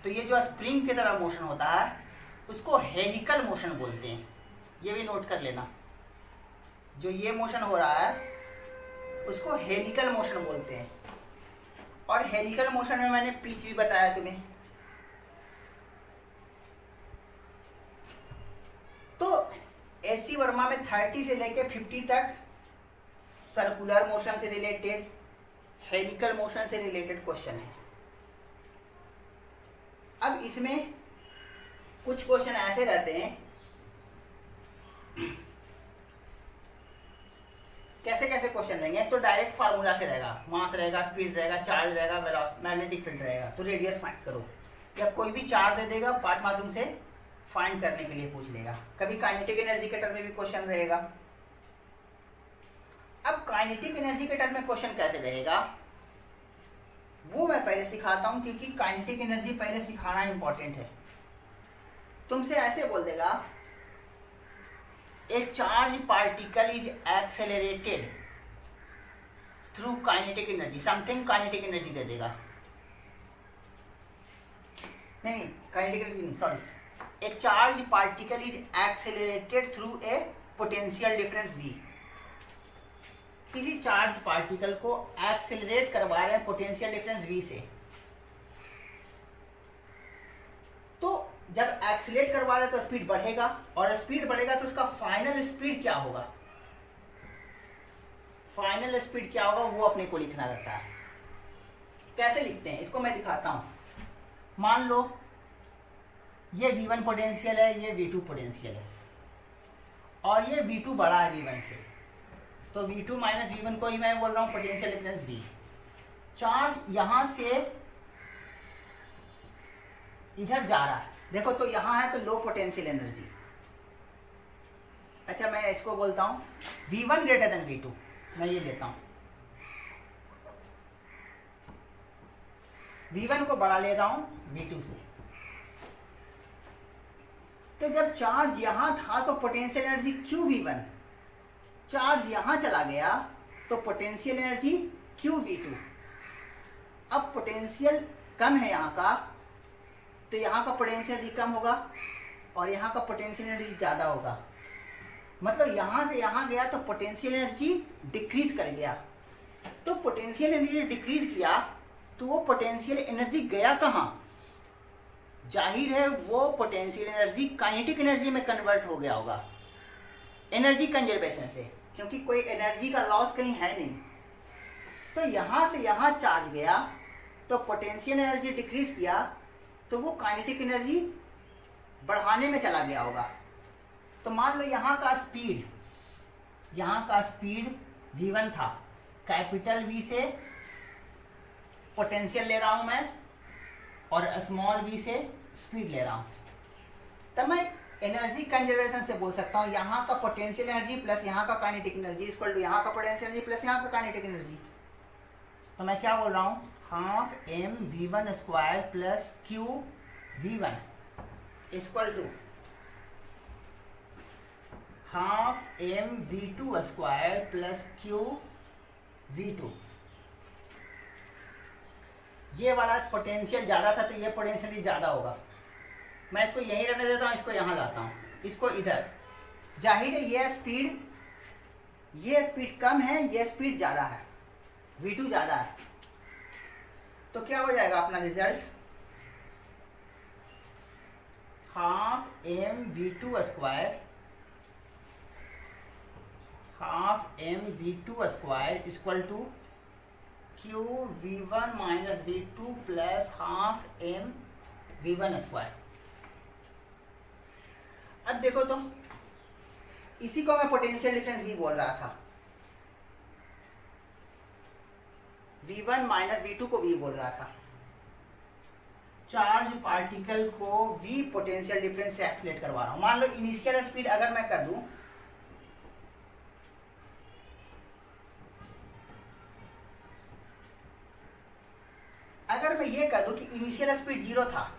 तो ये जो स्प्रिंग की तरह मोशन होता है उसको हेलिकल मोशन बोलते हैं, ये भी नोट कर लेना। जो ये मोशन हो रहा है उसको हेलिकल मोशन बोलते हैं। और हेलिकल मोशन में मैंने पिच भी बताया तुम्हें। तो एससी वर्मा में 30 से लेके 50 तक सर्कुलर मोशन से रिलेटेड, हेलिकल मोशन से रिलेटेड क्वेश्चन है। अब इसमें कुछ क्वेश्चन ऐसे रहते हैं, कैसे कैसे क्वेश्चन रहेंगे। तो डायरेक्ट फार्मूला से रहेगा, मास रहेगा, स्पीड रहेगा, चार्ज रहेगा, मैग्नेटिक फील्ड रहेगा, तो रेडियस फाइंड करो। या कोई भी चार्ज दे देगा, 5 माध्यम से फाइंड करने के लिए पूछ लेगा। कभी काइनेटिक एनर्जी के टर्म में भी क्वेश्चन रहेगा। अब काइनेटिक एनर्जी के टर्म में क्वेश्चन कैसे रहेगा वो मैं पहले सिखाता हूं, क्योंकि काइनेटिक एनर्जी पहले सिखाना इंपॉर्टेंट है। तुमसे ऐसे बोल देगा, a charge particle is accelerated through kinetic energy, something kinetic energy दे देगा। नहीं काइनेटिक एनर्जी नहीं, sorry. A charge particle is accelerated through a potential difference v। किसी चार्ज पार्टिकल को एक्सेलरेट करवा रहे हैं पोटेंशियल डिफरेंस v से। तो जब एक्सेलरेट करवा रहे हैं तो स्पीड बढ़ेगा, और स्पीड बढ़ेगा तो उसका फाइनल स्पीड क्या होगा, फाइनल स्पीड क्या होगा वो अपने को लिखना रहता है। कैसे लिखते हैं इसको मैं दिखाता हूं। मान लो ये v1 पोटेंशियल है, ये v2 पोटेंशियल है, और ये v2 बड़ा है v1 से, तो v2 माइनस v1 को ही मैं बोल रहा हूं पोटेंशियल डिफरेंस v। चार्ज यहां से इधर जा रहा है, देखो तो यहां है तो लो पोटेंशियल एनर्जी। अच्छा मैं इसको बोलता हूं v1 ग्रेटर देन v2, मैं ये लेता हूं, v1 को बड़ा ले रहा हूं v2 से। तो जब चार्ज यहां था तो पोटेंशियल एनर्जी qv1, चार्ज यहां चला गया तो पोटेंशियल एनर्जी qv2। अब पोटेंशियल कम है यहाँ का, तो यहाँ का पोटेंशियल एनर्जी कम होगा और यहाँ का पोटेंशियल एनर्जी ज़्यादा होगा। मतलब यहाँ से यहाँ गया तो पोटेंशियल एनर्जी डिक्रीज कर गया। तो पोटेंशियल एनर्जी डिक्रीज किया तो वो पोटेंशियल एनर्जी गया कहाँ, जाहिर है वो पोटेंशियल एनर्जी काइनेटिक एनर्जी में कन्वर्ट हो गया होगा, एनर्जी कंजर्वेशन से, क्योंकि कोई एनर्जी का लॉस कहीं है नहीं। तो यहाँ से यहाँ चार्ज गया तो पोटेंशियल एनर्जी डिक्रीज किया तो वो काइनेटिक एनर्जी बढ़ाने में चला गया होगा। तो मान लो यहाँ का स्पीड v1 था, कैपिटल V से पोटेंशियल ले रहा हूँ मैं और स्मॉल v से स्पीड ले रहा हूँ। तब मैं एनर्जी कंजर्वेशन से बोल सकता हूँ यहाँ का पोटेंशियल एनर्जी प्लस यहाँ का काइनेटिक एनर्जी इक्वल टू यहाँ का पोटेंशियल एनर्जी प्लस यहाँ का काइनेटिक एनर्जी। तो मैं क्या बोल रहा हूँ, half m v1 square plus q v1 equal to half m v2 square plus q v2। ये वाला पोटेंशियल ज़्यादा था तो ये पोटेंशियल ज़्यादा होगा। मैं इसको यहीं रहने देता हूँ, इसको यहाँ लाता हूँ, इसको इधर। जाहिर है ये स्पीड कम है, ये स्पीड ज़्यादा है, v2 ज़्यादा है। तो क्या हो जाएगा अपना result, half m v2 square equal to q v1 minus v2 plus half m v1 square. अब देखो तो इसी को मैं पोटेंशियल डिफरेंस v बोल रहा था, v1 माइनस v2 को v बोल रहा था। चार्ज पार्टिकल को v पोटेंशियल डिफरेंस से एक्सलेट करवा रहा हूं। मान लो इनिशियल स्पीड अगर मैं कर दूं, अगर मैं ये कह दूं कि इनिशियल स्पीड 0 था,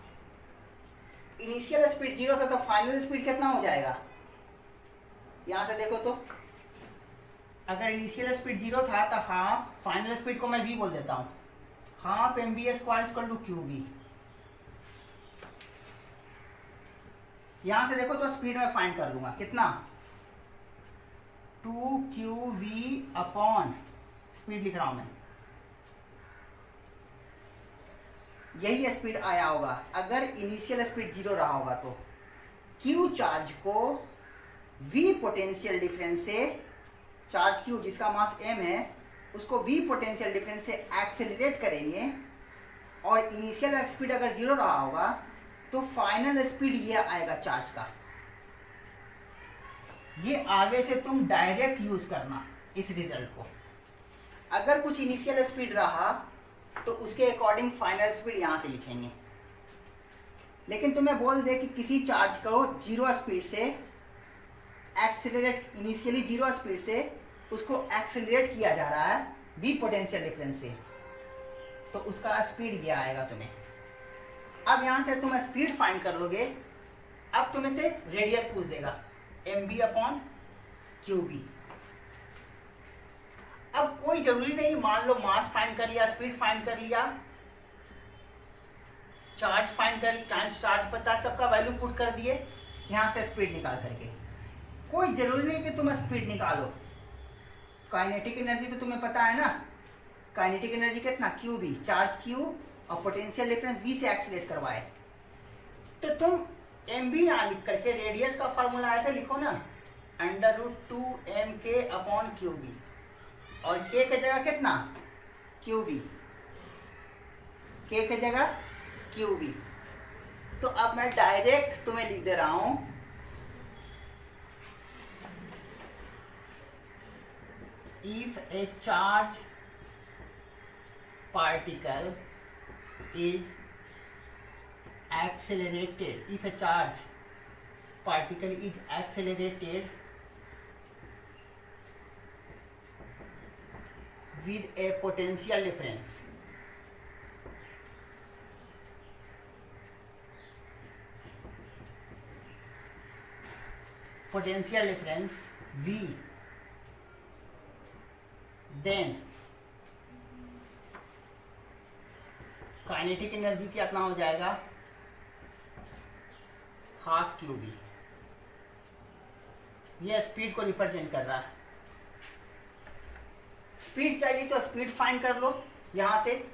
तो फाइनल स्पीड कितना हो जाएगा, यहां से देखो तो अगर इनिशियल स्पीड 0 था तो हाफ, फाइनल स्पीड को मैं v बोल देता हूं, half mv square equal to qv। यहां से देखो तो स्पीड में फाइंड कर लूंगा कितना, 2qv अपॉन स्पीड लिख रहा हूं मैं, यही स्पीड आया होगा अगर इनिशियल स्पीड 0 रहा होगा तो। q चार्ज को v पोटेंशियल डिफरेंस से, चार्ज q जिसका मास m है उसको v पोटेंशियल डिफरेंस से एक्सेलरेट करेंगे और इनिशियल स्पीड अगर 0 रहा होगा तो फाइनल स्पीड ये आएगा चार्ज का। ये आगे से तुम डायरेक्ट यूज करना इस रिजल्ट को। अगर कुछ इनिशियल स्पीड रहा तो उसके अकॉर्डिंग फाइनल स्पीड यहां से लिखेंगे। लेकिन तुम्हें बोल दे कि किसी चार्ज को 0 स्पीड से एक्सेलरेट, इनिशियली 0 स्पीड से उसको एक्सेलरेट किया जा रहा है v पोटेंशियल डिफरेंस से, तो उसका स्पीड ये आएगा तुम्हें। अब यहां से तुम स्पीड फाइंड कर लोगे। अब तुम्हें से रेडियस पूछ देगा mv अपॉन qb। अब कोई जरूरी नहीं, मान लो मास फाइंड कर लिया, स्पीड फाइंड कर लिया, चार्ज फाइंड कर, चार्ज पता है, सबका वैल्यू पुट कर दिए, यहां से स्पीड निकाल करके। कोई जरूरी नहीं कि तुम स्पीड निकालो, काइनेटिक एनर्जी तो तुम्हें पता है ना, काइनेटिक एनर्जी कितना, qb, चार्ज q और पोटेंशियल डिफरेंस v से एक्सीलरेट करवाए। तो तुम mv ना लिख करके रेडियस का फॉर्मूला ऐसे लिखो ना, √2mk अपॉन qb, और k की जगह कितना, qb, k की जगह qb। तो अब मैं डायरेक्ट तुम्हें लिख दे रहा हूं, if a charge particle is accelerated, if a charge particle is accelerated with a potential difference, v, then kinetic energy कितना हो जाएगा, हाफ qb। यह स्पीड को रिप्रेजेंट कर रहा है। स्पीड चाहिए तो स्पीड फाइंड कर लो यहां से,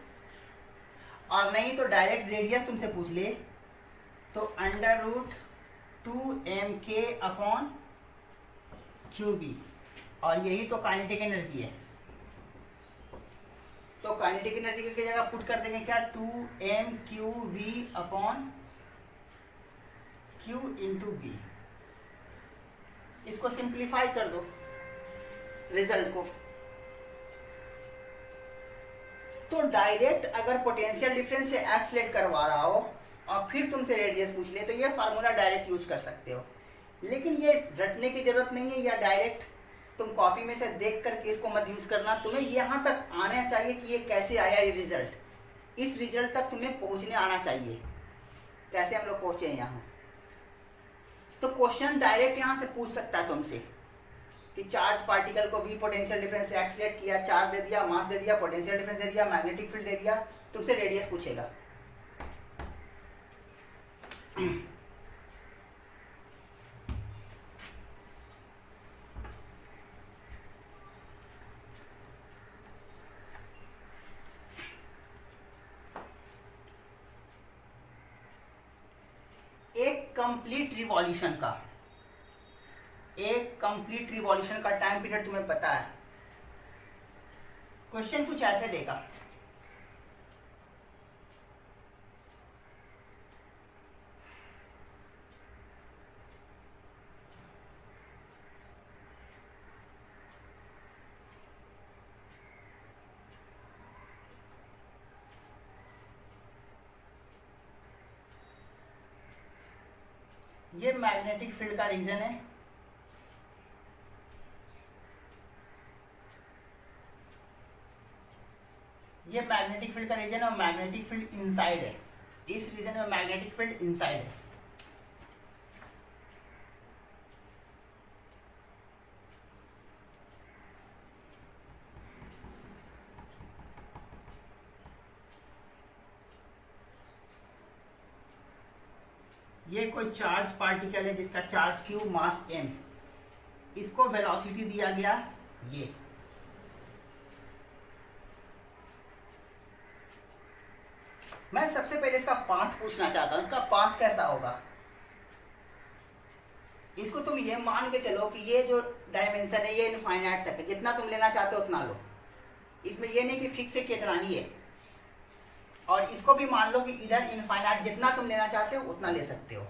और नहीं तो डायरेक्ट रेडियस तुमसे पूछ ले तो √2mk अपॉन qb, और यही तो काइनेटिक एनर्जी है। तो काइनेटिक एनर्जी की जगह पुट कर देंगे क्या, 2mqv upon q into b। इसको सिंप्लीफाई कर दो रिजल्ट को। तो डायरेक्ट अगर पोटेंशियल डिफरेंस से एक्सलेट करवा रहा हो और फिर तुमसे रेडियस पूछ ले तो ये फार्मूला डायरेक्ट यूज कर सकते हो। लेकिन ये रटने की जरूरत नहीं है, या डायरेक्ट तुम कॉपी में से देख करके इसको मत यूज करना। तुम्हें यहाँ तक आना चाहिए कि ये कैसे आया ये रिजल्ट। इस रिजल्ट तक तुम्हें पहुंचने आना चाहिए, कैसे हम लोग पहुंचे यहाँ। तो क्वेश्चन डायरेक्ट यहाँ से पूछ सकता है तुमसे कि चार्ज पार्टिकल को भी पोटेंशियल डिफरेंस से एक्सलेट किया, चार्ज दे दिया, मास दे दिया, पोटेंशियल डिफरेंस दे दिया, मैग्नेटिक फील्ड दे दिया, तुमसे रेडियस पूछेगा। एक कंप्लीट रिवॉल्यूशन का टाइम पीरियड तुम्हें पता है। क्वेश्चन कुछ ऐसे देगा, ये मैग्नेटिक फील्ड का रीजन है, ये मैग्नेटिक फील्ड का रीजन और मैग्नेटिक फील्ड इनसाइड है। इस रीजन में मैग्नेटिक फील्ड इनसाइड है। ये कोई चार्ज पार्टिकल है जिसका चार्ज क्यू मास m, इसको वेलोसिटी दिया गया ये। मैं सबसे पहले इसका पाथ पूछना चाहता हूं, इसका पाथ कैसा होगा। इसको तुम ये मान के चलो कि ये जो डायमेंशन है ये इनफाइनाइट तक है, जितना तुम लेना चाहते हो उतना लो, इसमें ये नहीं कि फिक्स है कितना ही है। और इसको भी मान लो कि इधर इनफाइनाइट, जितना तुम लेना चाहते हो उतना ले सकते हो।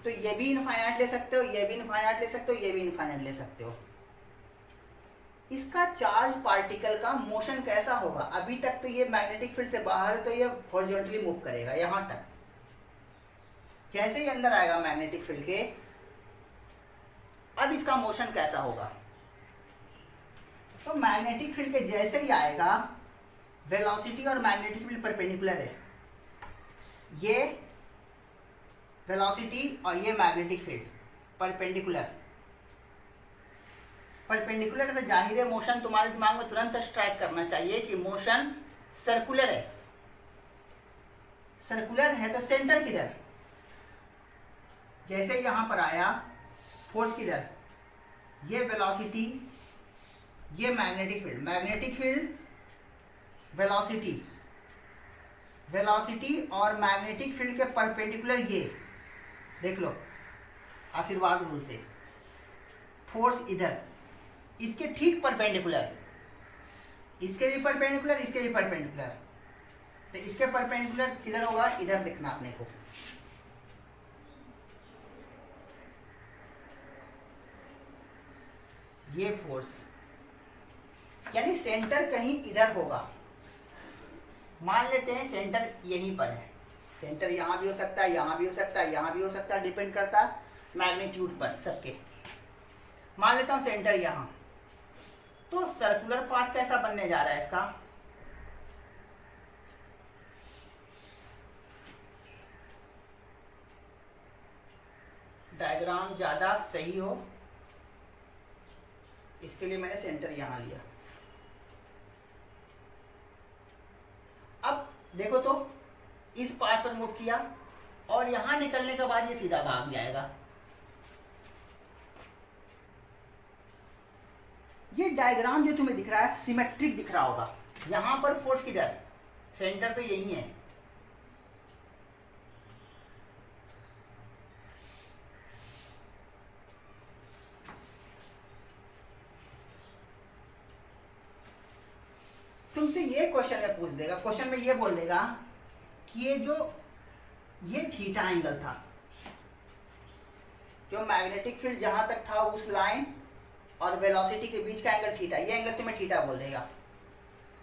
तो ये भी इनफाइनाइट ले सकते हो, ये भी इनफाइनाइट ले सकते हो, ये भी इनफाइनाइट ले सकते हो। इसका चार्ज पार्टिकल का मोशन कैसा होगा। अभी तक तो ये मैग्नेटिक फील्ड से बाहर है तो ये हॉरिजॉन्टली मूव करेगा यहां तक। जैसे ही अंदर आएगा मैग्नेटिक फील्ड के, अब इसका मोशन कैसा होगा। तो मैग्नेटिक फील्ड के जैसे ही आएगा, वेलोसिटी और मैग्नेटिक फील्ड परपेंडिकुलर है। ये वेलोसिटी और ये मैग्नेटिक फील्ड परपेंडिकुलर परपेंडिकुलर तो जाहिर है मोशन तुम्हारे दिमाग में तुरंत स्ट्राइक करना चाहिए कि मोशन सर्कुलर है। सर्कुलर है तो सेंटर किधर, जैसे यहां पर आया फोर्स किधर, ये वेलोसिटी, ये magnetic field, magnetic field velocity, velocity और मैग्नेटिक फील्ड के परपेंडिकुलर ये देख लो आशीर्वाद रूल से, फोर्स इधर, इसके ठीक परपेंडिकुलर, इसके भी परपेंडिकुलर, इसके भी परपेंडिकुलर। तो इसके परपेंडिकुलर किधर होगा, इधर दिखना अपने को। ये फोर्स यानी सेंटर कहीं इधर होगा। मान लेते हैं सेंटर यहीं पर है, सेंटर यहाँ भी हो सकता है, यहाँ भी हो सकता है, यहाँ भी हो सकता है, डिपेंड करता है मैग्नीट्यूड पर सबके। मान लेता हूँ सेंटर यहाँ, तो सर्कुलर पाथ कैसा बनने जा रहा है इसका। डायग्राम ज्यादा सही हो इसके लिए मैंने सेंटर यहां लिया। अब देखो तो इस पाथ पर मूव किया और यहां निकलने के बाद ये सीधा भाग जाएगा। ये डायग्राम जो तुम्हें दिख रहा है सिमेट्रिक दिख रहा होगा। यहां पर फोर्स किधर, सेंटर तो यही है, तुमसे ये क्वेश्चन में पूछ देगा, क्वेश्चन में ये बोल देगा कि ये थीटा एंगल था, जो मैग्नेटिक फील्ड जहां तक था उस लाइन और वेलोसिटी के बीच का एंगल थीटा, ये एंगल तुम्हें थीटा बोल देगा।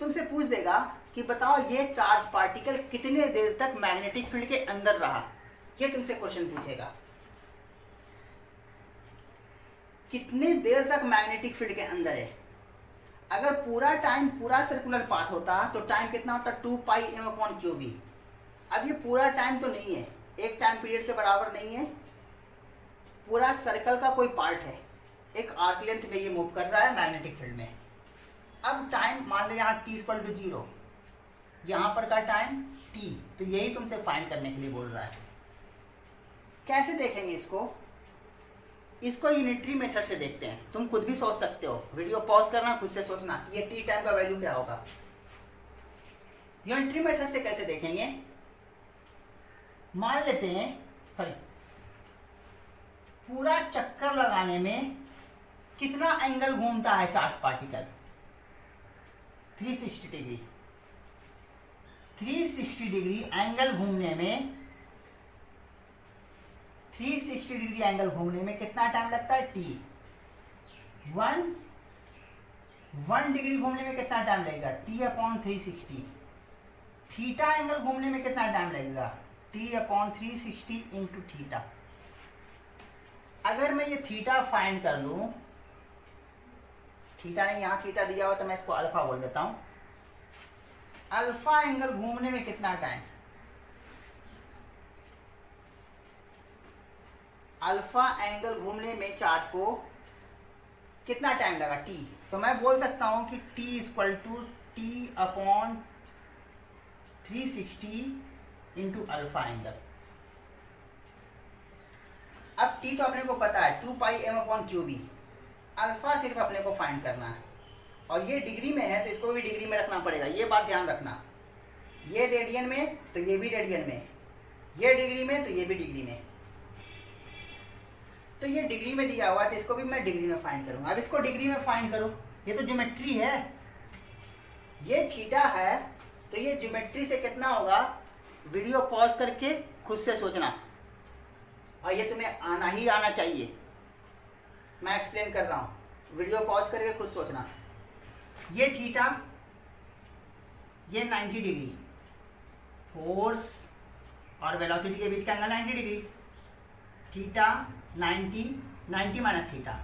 तुमसे पूछ देगा कि बताओ ये चार्ज पार्टिकल कितने देर तक मैग्नेटिक फील्ड के अंदर रहा, ये तुमसे क्वेश्चन पूछेगा। कितने देर तक मैग्नेटिक फील्ड के अंदर है। अगर पूरा टाइम पूरा सर्कुलर पाथ होता तो टाइम कितना होता, 2πm/qb। अब ये पूरा टाइम तो नहीं है, एक टाइम पीरियड के बराबर नहीं है, पूरा सर्कल का कोई पार्ट है, एक आर्क लेंथ में ये मूव कर रहा है मैग्नेटिक फील्ड में। अब टाइम मान लो यहाँ t=0, यहाँ पर का टाइम t, तो यही तुमसे फाइंड करने के लिए बोल रहा है। कैसे देखेंगे इसको यूनिटरी मेथड से देखते हैं। तुम खुद भी सोच सकते हो, वीडियो पॉज करना, खुद से सोचना ये टी टाइम का वैल्यू क्या होगा। यूनिटरी मेथड से कैसे देखेंगे, मान लेते हैं पूरा चक्कर लगाने में कितना एंगल घूमता है charge particle, 360 degree. 360 degree angle घूमने में 360 डिग्री एंगल घूमने में कितना टाइम लगता है, t। 1 डिग्री घूमने में कितना टाइम लगेगा, t/360। थीटा एंगल घूमने में कितना टाइम लगेगा, t/360 इंटू थीटा। अगर मैं ये थीटा फाइंड कर लूं, थीटा नहीं यहाँ थीटा दिया हुआ तो मैं इसको अल्फा बोल देता हूं। अल्फा एंगल घूमने में कितना टाइम, अल्फा एंगल घूमने में चार्ज को कितना टाइम लगा, t। तो मैं बोल सकता हूं कि t/360 इंटू अल्फा एंगल। अब टी तो अपने को पता है 2 pi M upon Q B, alpha सिर्फ अपने को फाइंड करना है, और ये डिग्री में है तो इसको भी डिग्री में रखना पड़ेगा, ये बात ध्यान रखना। ये रेडियन में तो ये भी रेडियन में, ये डिग्री में तो ये भी डिग्री में। तो ये डिग्री में दिया हुआ है तो इसको भी मैं डिग्री में फाइंड करूँगा। अब इसको डिग्री में फाइंड करो, ये तो ज्योमेट्री है, ये थीटा है, तो ये ज्योमेट्री से कितना होगा, वीडियो पॉज करके खुद से सोचना, और ये तुम्हें आना ही आना चाहिए, मैं एक्सप्लेन कर रहा हूँ, वीडियो पॉज करके खुद सोचना। ये थीटा, ये 90 डिग्री, फोर्स और वेलोसिटी के बीच का angle 90 degree, theta 90 minus theta,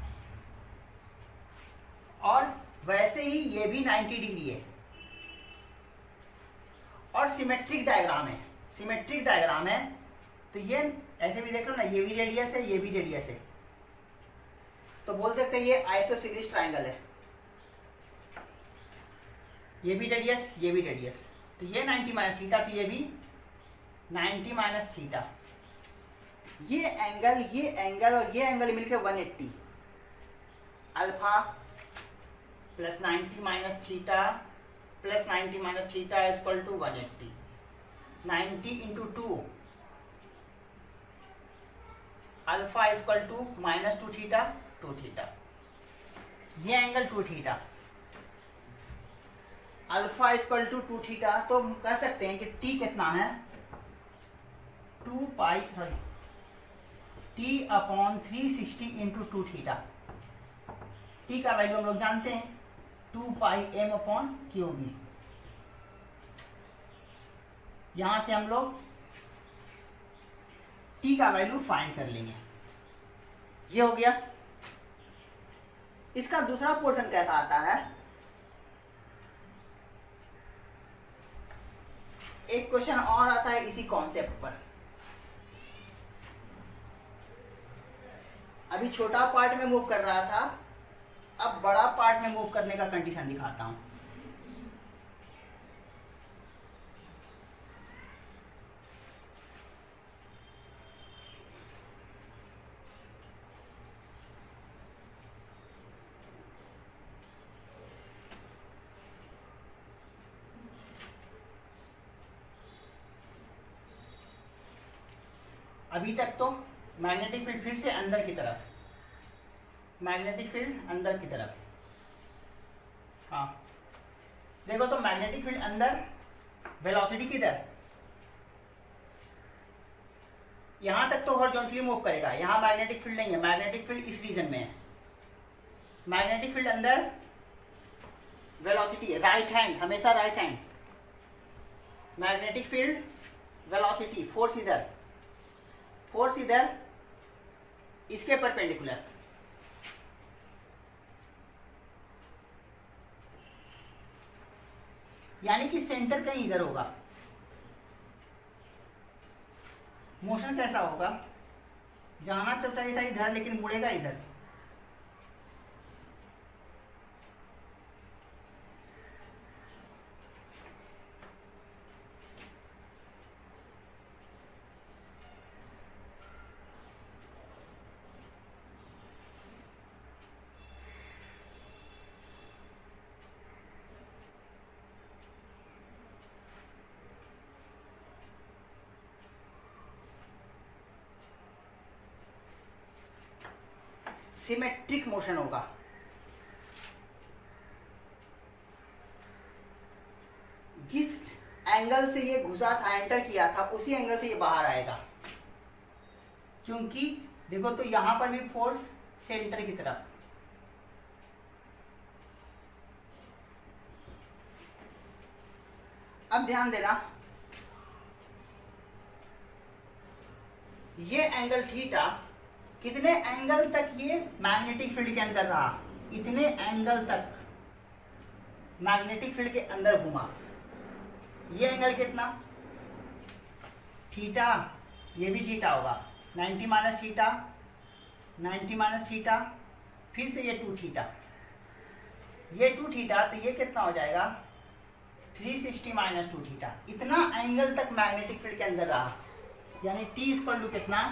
और वैसे ही ये भी 90 डिग्री है, और सिमेट्रिक डायग्राम है, सिमेट्रिक डायग्राम है तो ये ऐसे भी देख लो ना, ये भी रेडियस है, ये भी रेडियस है, तो बोल सकते हैं ये आइसोसेलेस ट्रायंगल है, ये भी रेडियस, ये भी रेडियस, तो ये 90 माइनस थीटा, तो ये भी 90 माइनस थीटा, ये एंगल और ये एंगल मिलकर 180, alpha plus 90 minus theta plus 90 minus theta is equal to 180, 90 into 2, alpha is equal to minus 2 theta, 2 theta, ये angle 2 theta, alpha is equal to 2 theta, तो हम कह सकते हैं कि टी कितना है, 2 अपॉन 360 इंटू 2 थीटा, टी का वैल्यू हम लोग जानते हैं 2 pi M upon Q B, यहां से हम लोग टी का वैल्यू फाइंड कर लेंगे, ये हो गया। इसका दूसरा पोर्शन कैसा आता है, एक क्वेश्चन और आता है इसी कॉन्सेप्ट पर। अभी छोटा पार्ट में मूव कर रहा था, अब बड़ा पार्ट में मूव करने का कंडीशन दिखाता हूं। अभी तक तो मैग्नेटिक फील्ड फिर से अंदर की तरफ, मैग्नेटिक फील्ड अंदर की तरफ, हाँ देखो तो मैग्नेटिक फील्ड अंदर, वेलोसिटी किधर, यहां तक तो हॉरिजॉन्टली मूव करेगा, यहां मैग्नेटिक फील्ड नहीं है, मैग्नेटिक फील्ड इस रीजन में है, मैग्नेटिक फील्ड अंदर, वेलोसिटी राइट हैंड, हमेशा right hand, magnetic field, velocity, force इधर, फोर्स इधर इसके परपेंडिकुलर, यानी कि सेंटर कहीं इधर होगा, मोशन कैसा होगा, जाना तो चाहिए था इधर लेकिन मुड़ेगा इधर, सिमेट्रिक मोशन होगा, जिस एंगल से ये घुसा था, एंटर किया था, उसी एंगल से ये बाहर आएगा, क्योंकि देखो तो यहां पर भी फोर्स सेंटर की तरफ, अब ध्यान देना, ये एंगल थीटा कितने एंगल तक ये मैग्नेटिक फील्ड के अंदर रहा, इतने एंगल तक मैग्नेटिक फील्ड के अंदर घुमा, ये एंगल कितना, थीटा, ये भी थीटा होगा, 90 माइनस थीटा, 90 माइनस थीटा, फिर से ये 2 थीटा, ये 2 थीटा, तो ये कितना हो जाएगा 360 माइनस 2 थीटा, इतना एंगल तक मैग्नेटिक फील्ड के अंदर रहा, यानी टी इक्वल टू कितना,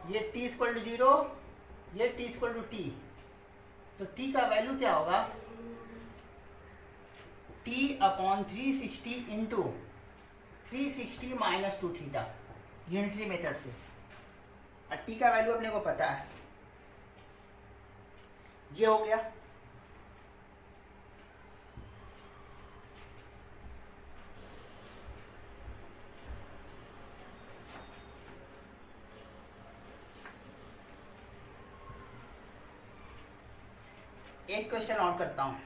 ये t इक्वल टू 0, ये t इक्वल टू टी, तो t का वैल्यू क्या होगा, t upon 360 into 360 minus 2 theta, unitary method से। और t का वैल्यू अपने को पता है, ये हो गया। एक क्वेश्चन और करता हूं।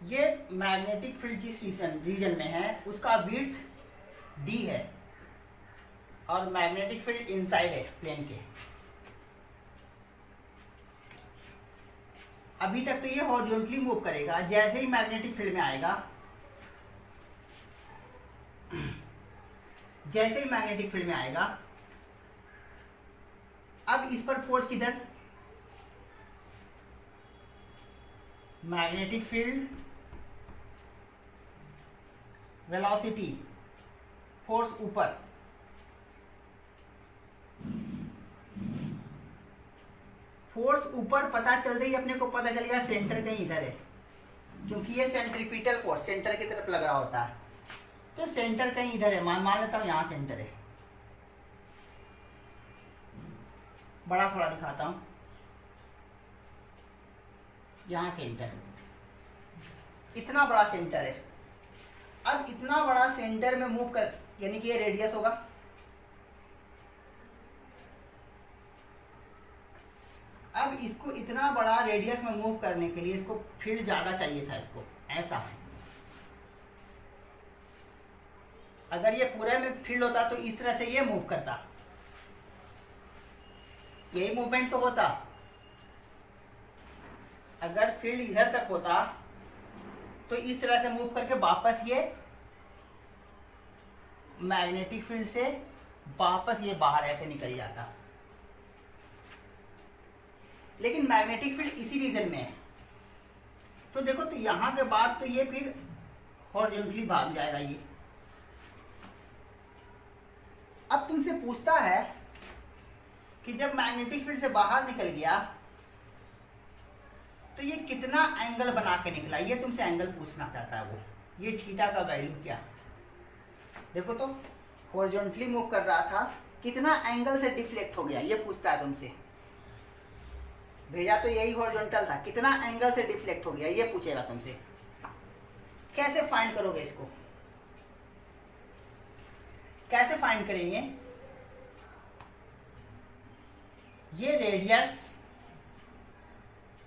ये मैग्नेटिक फील्ड जिस रीजन में है उसका विड्थ d है और मैग्नेटिक फील्ड इनसाइड है प्लेन के। अभी तक तो ये हॉरिजॉन्टली मूव करेगा, जैसे ही मैग्नेटिक फील्ड में आएगा, जैसे ही मैग्नेटिक फील्ड में आएगा, अब इस पर फोर्स किधर, मैग्नेटिक फील्ड, वेलोसिटी, फोर्स ऊपर, फोर्स ऊपर पता चलते ही अपने को पता चल गया सेंटर कहीं इधर है, क्योंकि ये सेंट्रीपिटल फोर्स सेंटर की तरफ लग रहा होता है, तो सेंटर कहीं इधर है। मान लेता हूं यहां सेंटर है, बड़ा थोड़ा दिखाता हूं, यहां सेंटर, इतना बड़ा सेंटर है। अब इतना बड़ा सेंटर में मूव कर, यानी कि ये रेडियस होगा, अब इसको इतना बड़ा रेडियस में मूव करने के लिए इसको फील्ड ज्यादा चाहिए था, इसको ऐसा। अगर ये पूरे में फील्ड होता तो इस तरह से ये मूव करता, यही मूवमेंट तो होता। अगर फील्ड इधर तक होता तो इस तरह से मूव करके वापस ये मैग्नेटिक फील्ड से वापस ये बाहर ऐसे निकल जाता, लेकिन मैग्नेटिक फील्ड इसी रीजन में है, तो देखो, तो यहां के बाद तो ये फिर हॉरिजॉन्टली भाग जाएगा ये। अब तुमसे पूछता है कि जब मैग्नेटिक फील्ड से बाहर निकल गया तो ये कितना एंगल बना के निकला, ये तुमसे एंगल पूछना चाहता है वो, ये थीटा का वैल्यू क्या। देखो तो हॉरिजॉन्टली मूव कर रहा था, कितना एंगल से डिफ्लेक्ट हो गया, ये पूछता है तुमसे। भेजा तो यही हॉरिजॉन्टल था, कितना एंगल से डिफ्लेक्ट हो गया, ये पूछेगा तुमसे। कैसे फाइंड करोगे इसको, कैसे फाइंड करेंगे, ये रेडियस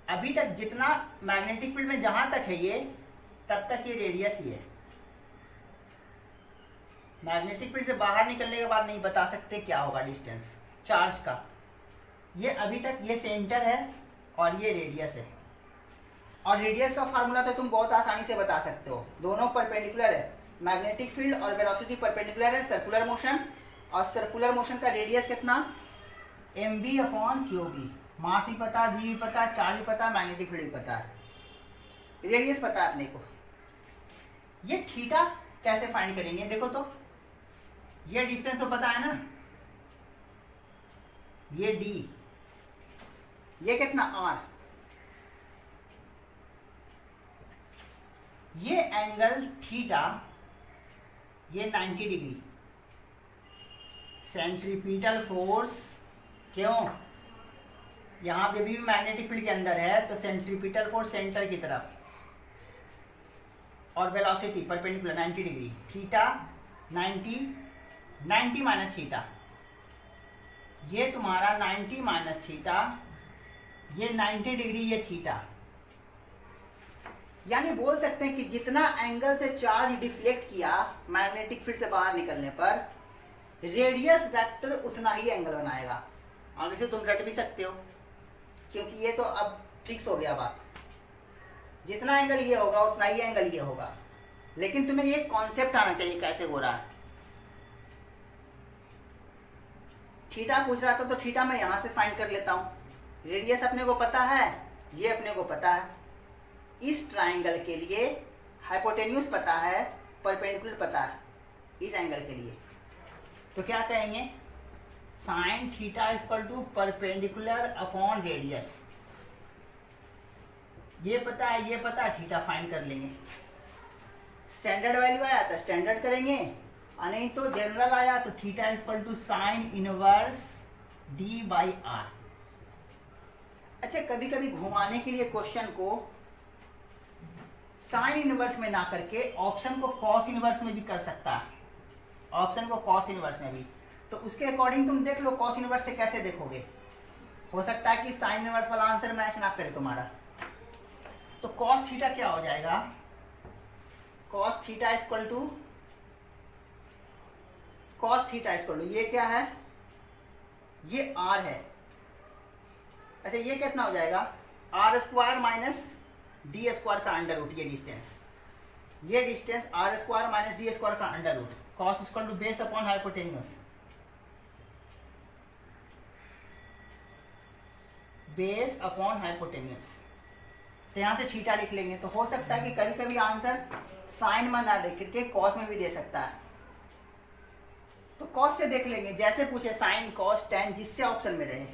अभी तक जितना मैग्नेटिक फील्ड में जहां तक है ये, तब तक ये रेडियस ही है। मैग्नेटिक फील्ड से बाहर निकलने के बाद नहीं बता सकते क्या होगा डिस्टेंस चार्ज का। ये अभी तक ये सेंटर है और ये रेडियस है, और रेडियस का फार्मूला तो तुम बहुत आसानी से बता सकते हो, दोनों परपेंडिकुलर है, मैग्नेटिक फील्ड और वेलोसिटी परपेंडिकुलर है, सर्कुलर मोशन, और सर्कुलर मोशन का रेडियस कितना, mv अपॉन क्यूबी। मास भी पता, v भी पता, चार्ज भी पता, मैग्नेटिक फील्ड भी पता है, रेडियस पता है अपने को। ये थीटा कैसे फाइंड करेंगे, देखो तो ये डिस्टेंस तो पता है ना, ये d, ये कितना r, ये एंगल थीटा, ये 90 डिग्री, सेंट्रीपिटल फोर्स, क्यों, यहां पे भी मैग्नेटिक फील्ड के अंदर है तो सेंट्रीपिटल फोर्स सेंटर की तरफ, और velocity perpendicular 90 degree, theta 90 minus theta, ये तुम्हारा 90 माइनस थीटा, ये 90 डिग्री, ये थीटा। यानी बोल सकते हैं कि जितना एंगल से चार्ज डिफ्लेक्ट किया मैग्नेटिक फील्ड से बाहर निकलने पर, रेडियस वेक्टर उतना ही एंगल बनाएगा। आगे से तुम रट भी सकते हो, क्योंकि ये तो अब फिक्स हो गया बात। जितना एंगल ये होगा उतना ही एंगल ये होगा, लेकिन तुम्हें ये कॉन्सेप्ट आना चाहिए कैसे हो रहा है। थीटा पूछ रहा था तो थीटा मैं यहाँ से फाइंड कर लेता हूँ। रेडियस अपने को पता है, ये अपने को पता है। इस ट्राइंगल के लिए हाइपोटेन्यूज पता है, परपेंडिकुलर पता है इस एंगल के लिए। तो क्या कहेंगे, sine theta equal to perpendicular upon radius. ये पता है, ये पता है, थीटा फाइंड कर लेंगे। स्टैंडर्ड वैल्यू आया तो स्टैंडर्ड करेंगे, और नहीं तो जनरल आया तो theta equal to sine inverse D by R. अच्छा, कभी कभी घुमाने के लिए क्वेश्चन को साइन इनवर्स में ना करके ऑप्शन को कॉस इनवर्स में भी कर सकता है, ऑप्शन को कॉस इनवर्स में भी। तो उसके अकॉर्डिंग तुम देख लो कॉस इनवर्स से कैसे देखोगे। हो सकता है कि साइन इनवर्स वाला आंसर मैच ना करे तुम्हारा। तो कॉस थीटा क्या हो जाएगा, cos theta equal to, cos theta equal to ये क्या है, ये आर है। अच्छा, ये कितना हो जाएगा, R square minus D square का अंडर रूट। ये distance R square minus D square का under root. Cos equal to base upon hypotenuse, base upon hypotenuse. तो यहाँ से थीटा लिख लेंगे। तो हो सकता है कि कभी कभी आंसर साइन में ना देख करके कॉस में भी दे सकता है। तो कॉस से देख लेंगे, जैसे पूछे साइन कॉस टेन, जिससे ऑप्शन में रहे।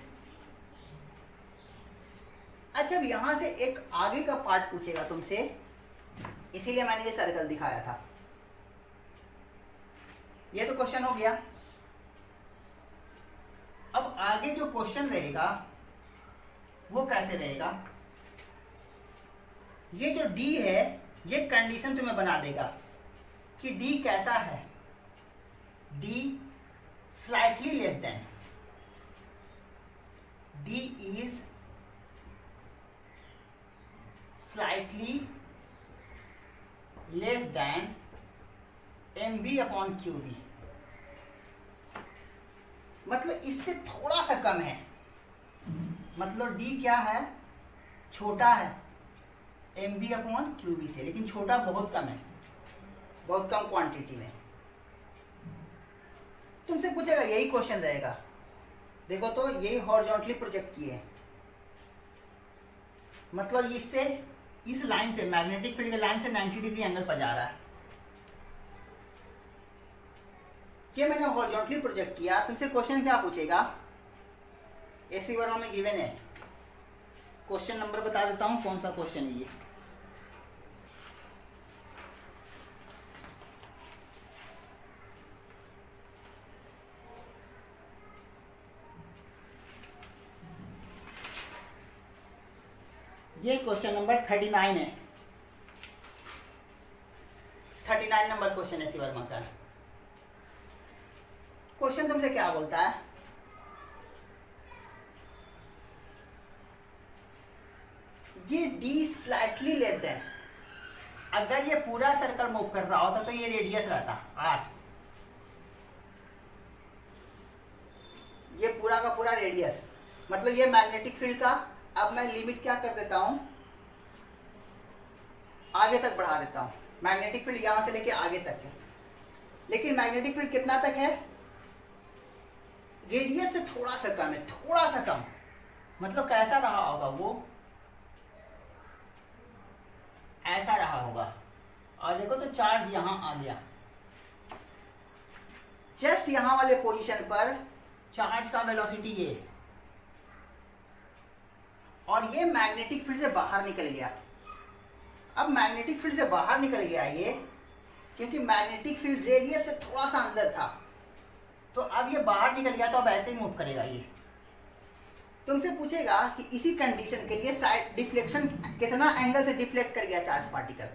अच्छा, अब यहां से एक आगे का पार्ट पूछेगा तुमसे, इसीलिए मैंने ये सर्कल दिखाया था। ये तो क्वेश्चन हो गया। अब आगे जो क्वेश्चन रहेगा वो कैसे रहेगा, ये जो डी है ये कंडीशन तुम्हें बना देगा कि डी कैसा है, D slightly less than, D is slightly less than M B upon Q B. मतलब इससे थोड़ा सा कम है, मतलब डी क्या है, छोटा है M B upon Q B से, लेकिन छोटा बहुत कम है, बहुत कम क्वांटिटी में। तुमसे पूछेगा, यही क्वेश्चन रहेगा। देखो तो यही हॉरिजॉन्टली प्रोजेक्ट किए, मतलब इससे, इस लाइन से, मैग्नेटिक फील्ड के लाइन से 90 डिग्री एंगल पर जा रहा है। ये मैंने हॉरिजॉन्टली प्रोजेक्ट किया। तुमसे क्वेश्चन क्या पूछेगा, एसी वर्मा में गिवन है। क्वेश्चन नंबर बता देता हूं कौन सा क्वेश्चन है ये क्वेश्चन नंबर 39 है। 39 नंबर क्वेश्चन है वर्मा का। क्वेश्चन तुमसे क्या बोलता है, ये डी स्लाइटली लेस देन, अगर ये पूरा सर्कल मूव कर रहा होता तो ये रेडियस रहता आर, ये पूरा का पूरा रेडियस, मतलब ये मैग्नेटिक फील्ड का। अब मैं लिमिट क्या कर देता हूं, आगे तक बढ़ा देता हूं। मैग्नेटिक फील्ड यहां से लेके आगे तक है, लेकिन मैग्नेटिक फील्ड कितना तक है, रेडियस से थोड़ा सा कम है, थोड़ा सा कम। मतलब कैसा रहा होगा वो, ऐसा रहा होगा। और देखो तो चार्ज यहां आ गया, जस्ट यहां वाले पोजीशन पर चार्ज का वेलोसिटी ये, और ये मैग्नेटिक फील्ड से बाहर निकल गया। अब मैग्नेटिक फील्ड से बाहर निकल गया ये, क्योंकि मैग्नेटिक फील्ड रेडियस से थोड़ा सा अंदर था, तो अब ये बाहर निकल गया, तो अब ऐसे ही मूव करेगा ये। तुमसे पूछेगा कि इसी कंडीशन के लिए साइड डिफ्लेक्शन कितना एंगल से डिफ्लेक्ट कर गया चार्ज पार्टिकल,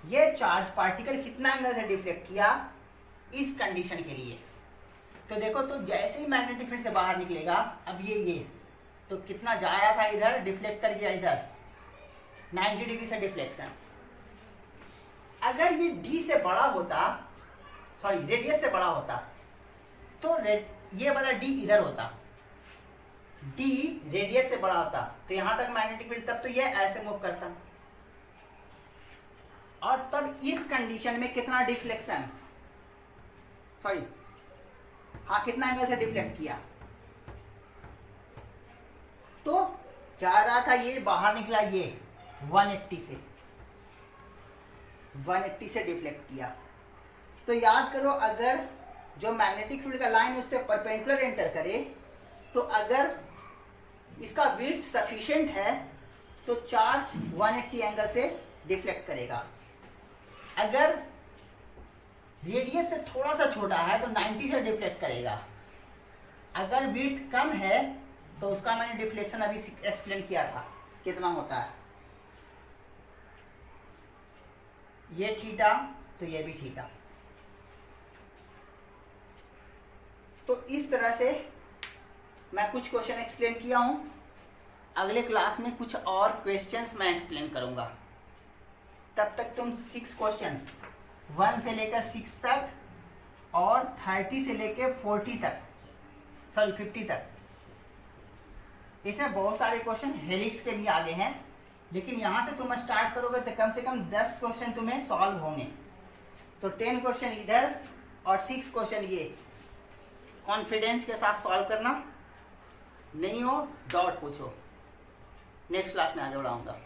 ये चार्ज पार्टिकल कितना एंगल से डिफ्लेक्ट किया इस कंडीशन के लिए। तो देखो तो जैसे ही मैग्नेटिक फील्ड से बाहर निकलेगा, अब ये तो कितना जा रहा था इधर, डिफ्लेक्ट कर गया इधर, 90 डिग्री से डिफ्लेक्शन। अगर ये डी से बड़ा होता, सॉरी रेडियस से बड़ा होता, तो ये वाला डी इधर होता, डी रेडियस से बड़ा होता तो यहाँ तक मैग्नेटिक फील्ड, तब तो ये ऐसे मूव करता, और तब इस कंडीशन में कितना डिफ्लेक्शन, सॉरी हाँ कितना एंगल से डिफ्लेक्ट किया, तो जा रहा था ये, बाहर निकला ये 180 से डिफ्लेक्ट किया। तो याद करो, अगर जो मैग्नेटिक फील्ड का लाइन उससे परपेंडिकुलर एंटर करे, तो अगर इसका विड्थ सफिशिएंट है तो चार्ज 180 एंगल से डिफ्लेक्ट करेगा। अगर रेडियस से थोड़ा सा छोटा है तो 90 से डिफ्लेक्ट करेगा। अगर विड्थ कम है तो उसका मैंने डिफ्लेक्शन अभी एक्सप्लेन किया था कितना होता है, ये थीटा तो ये भी थीटा। तो इस तरह से मैं कुछ क्वेश्चन एक्सप्लेन किया हूं। अगले क्लास में कुछ और क्वेश्चंस मैं एक्सप्लेन करूंगा। तब तक तुम 6 क्वेश्चन 1 से लेकर 6 तक और 30 से लेकर 40 तक, सॉरी 50 तक, इसमें बहुत सारे क्वेश्चन हेलिक्स के लिए आगे हैं, लेकिन यहाँ से तुम स्टार्ट करोगे तो कम से कम 10 क्वेश्चन तुम्हें सॉल्व होंगे। तो 10 क्वेश्चन इधर और 6 क्वेश्चन ये कॉन्फिडेंस के साथ सॉल्व करना, नहीं हो डाउट पूछो, नेक्स्ट क्लास में आगे बढ़ाऊंगा।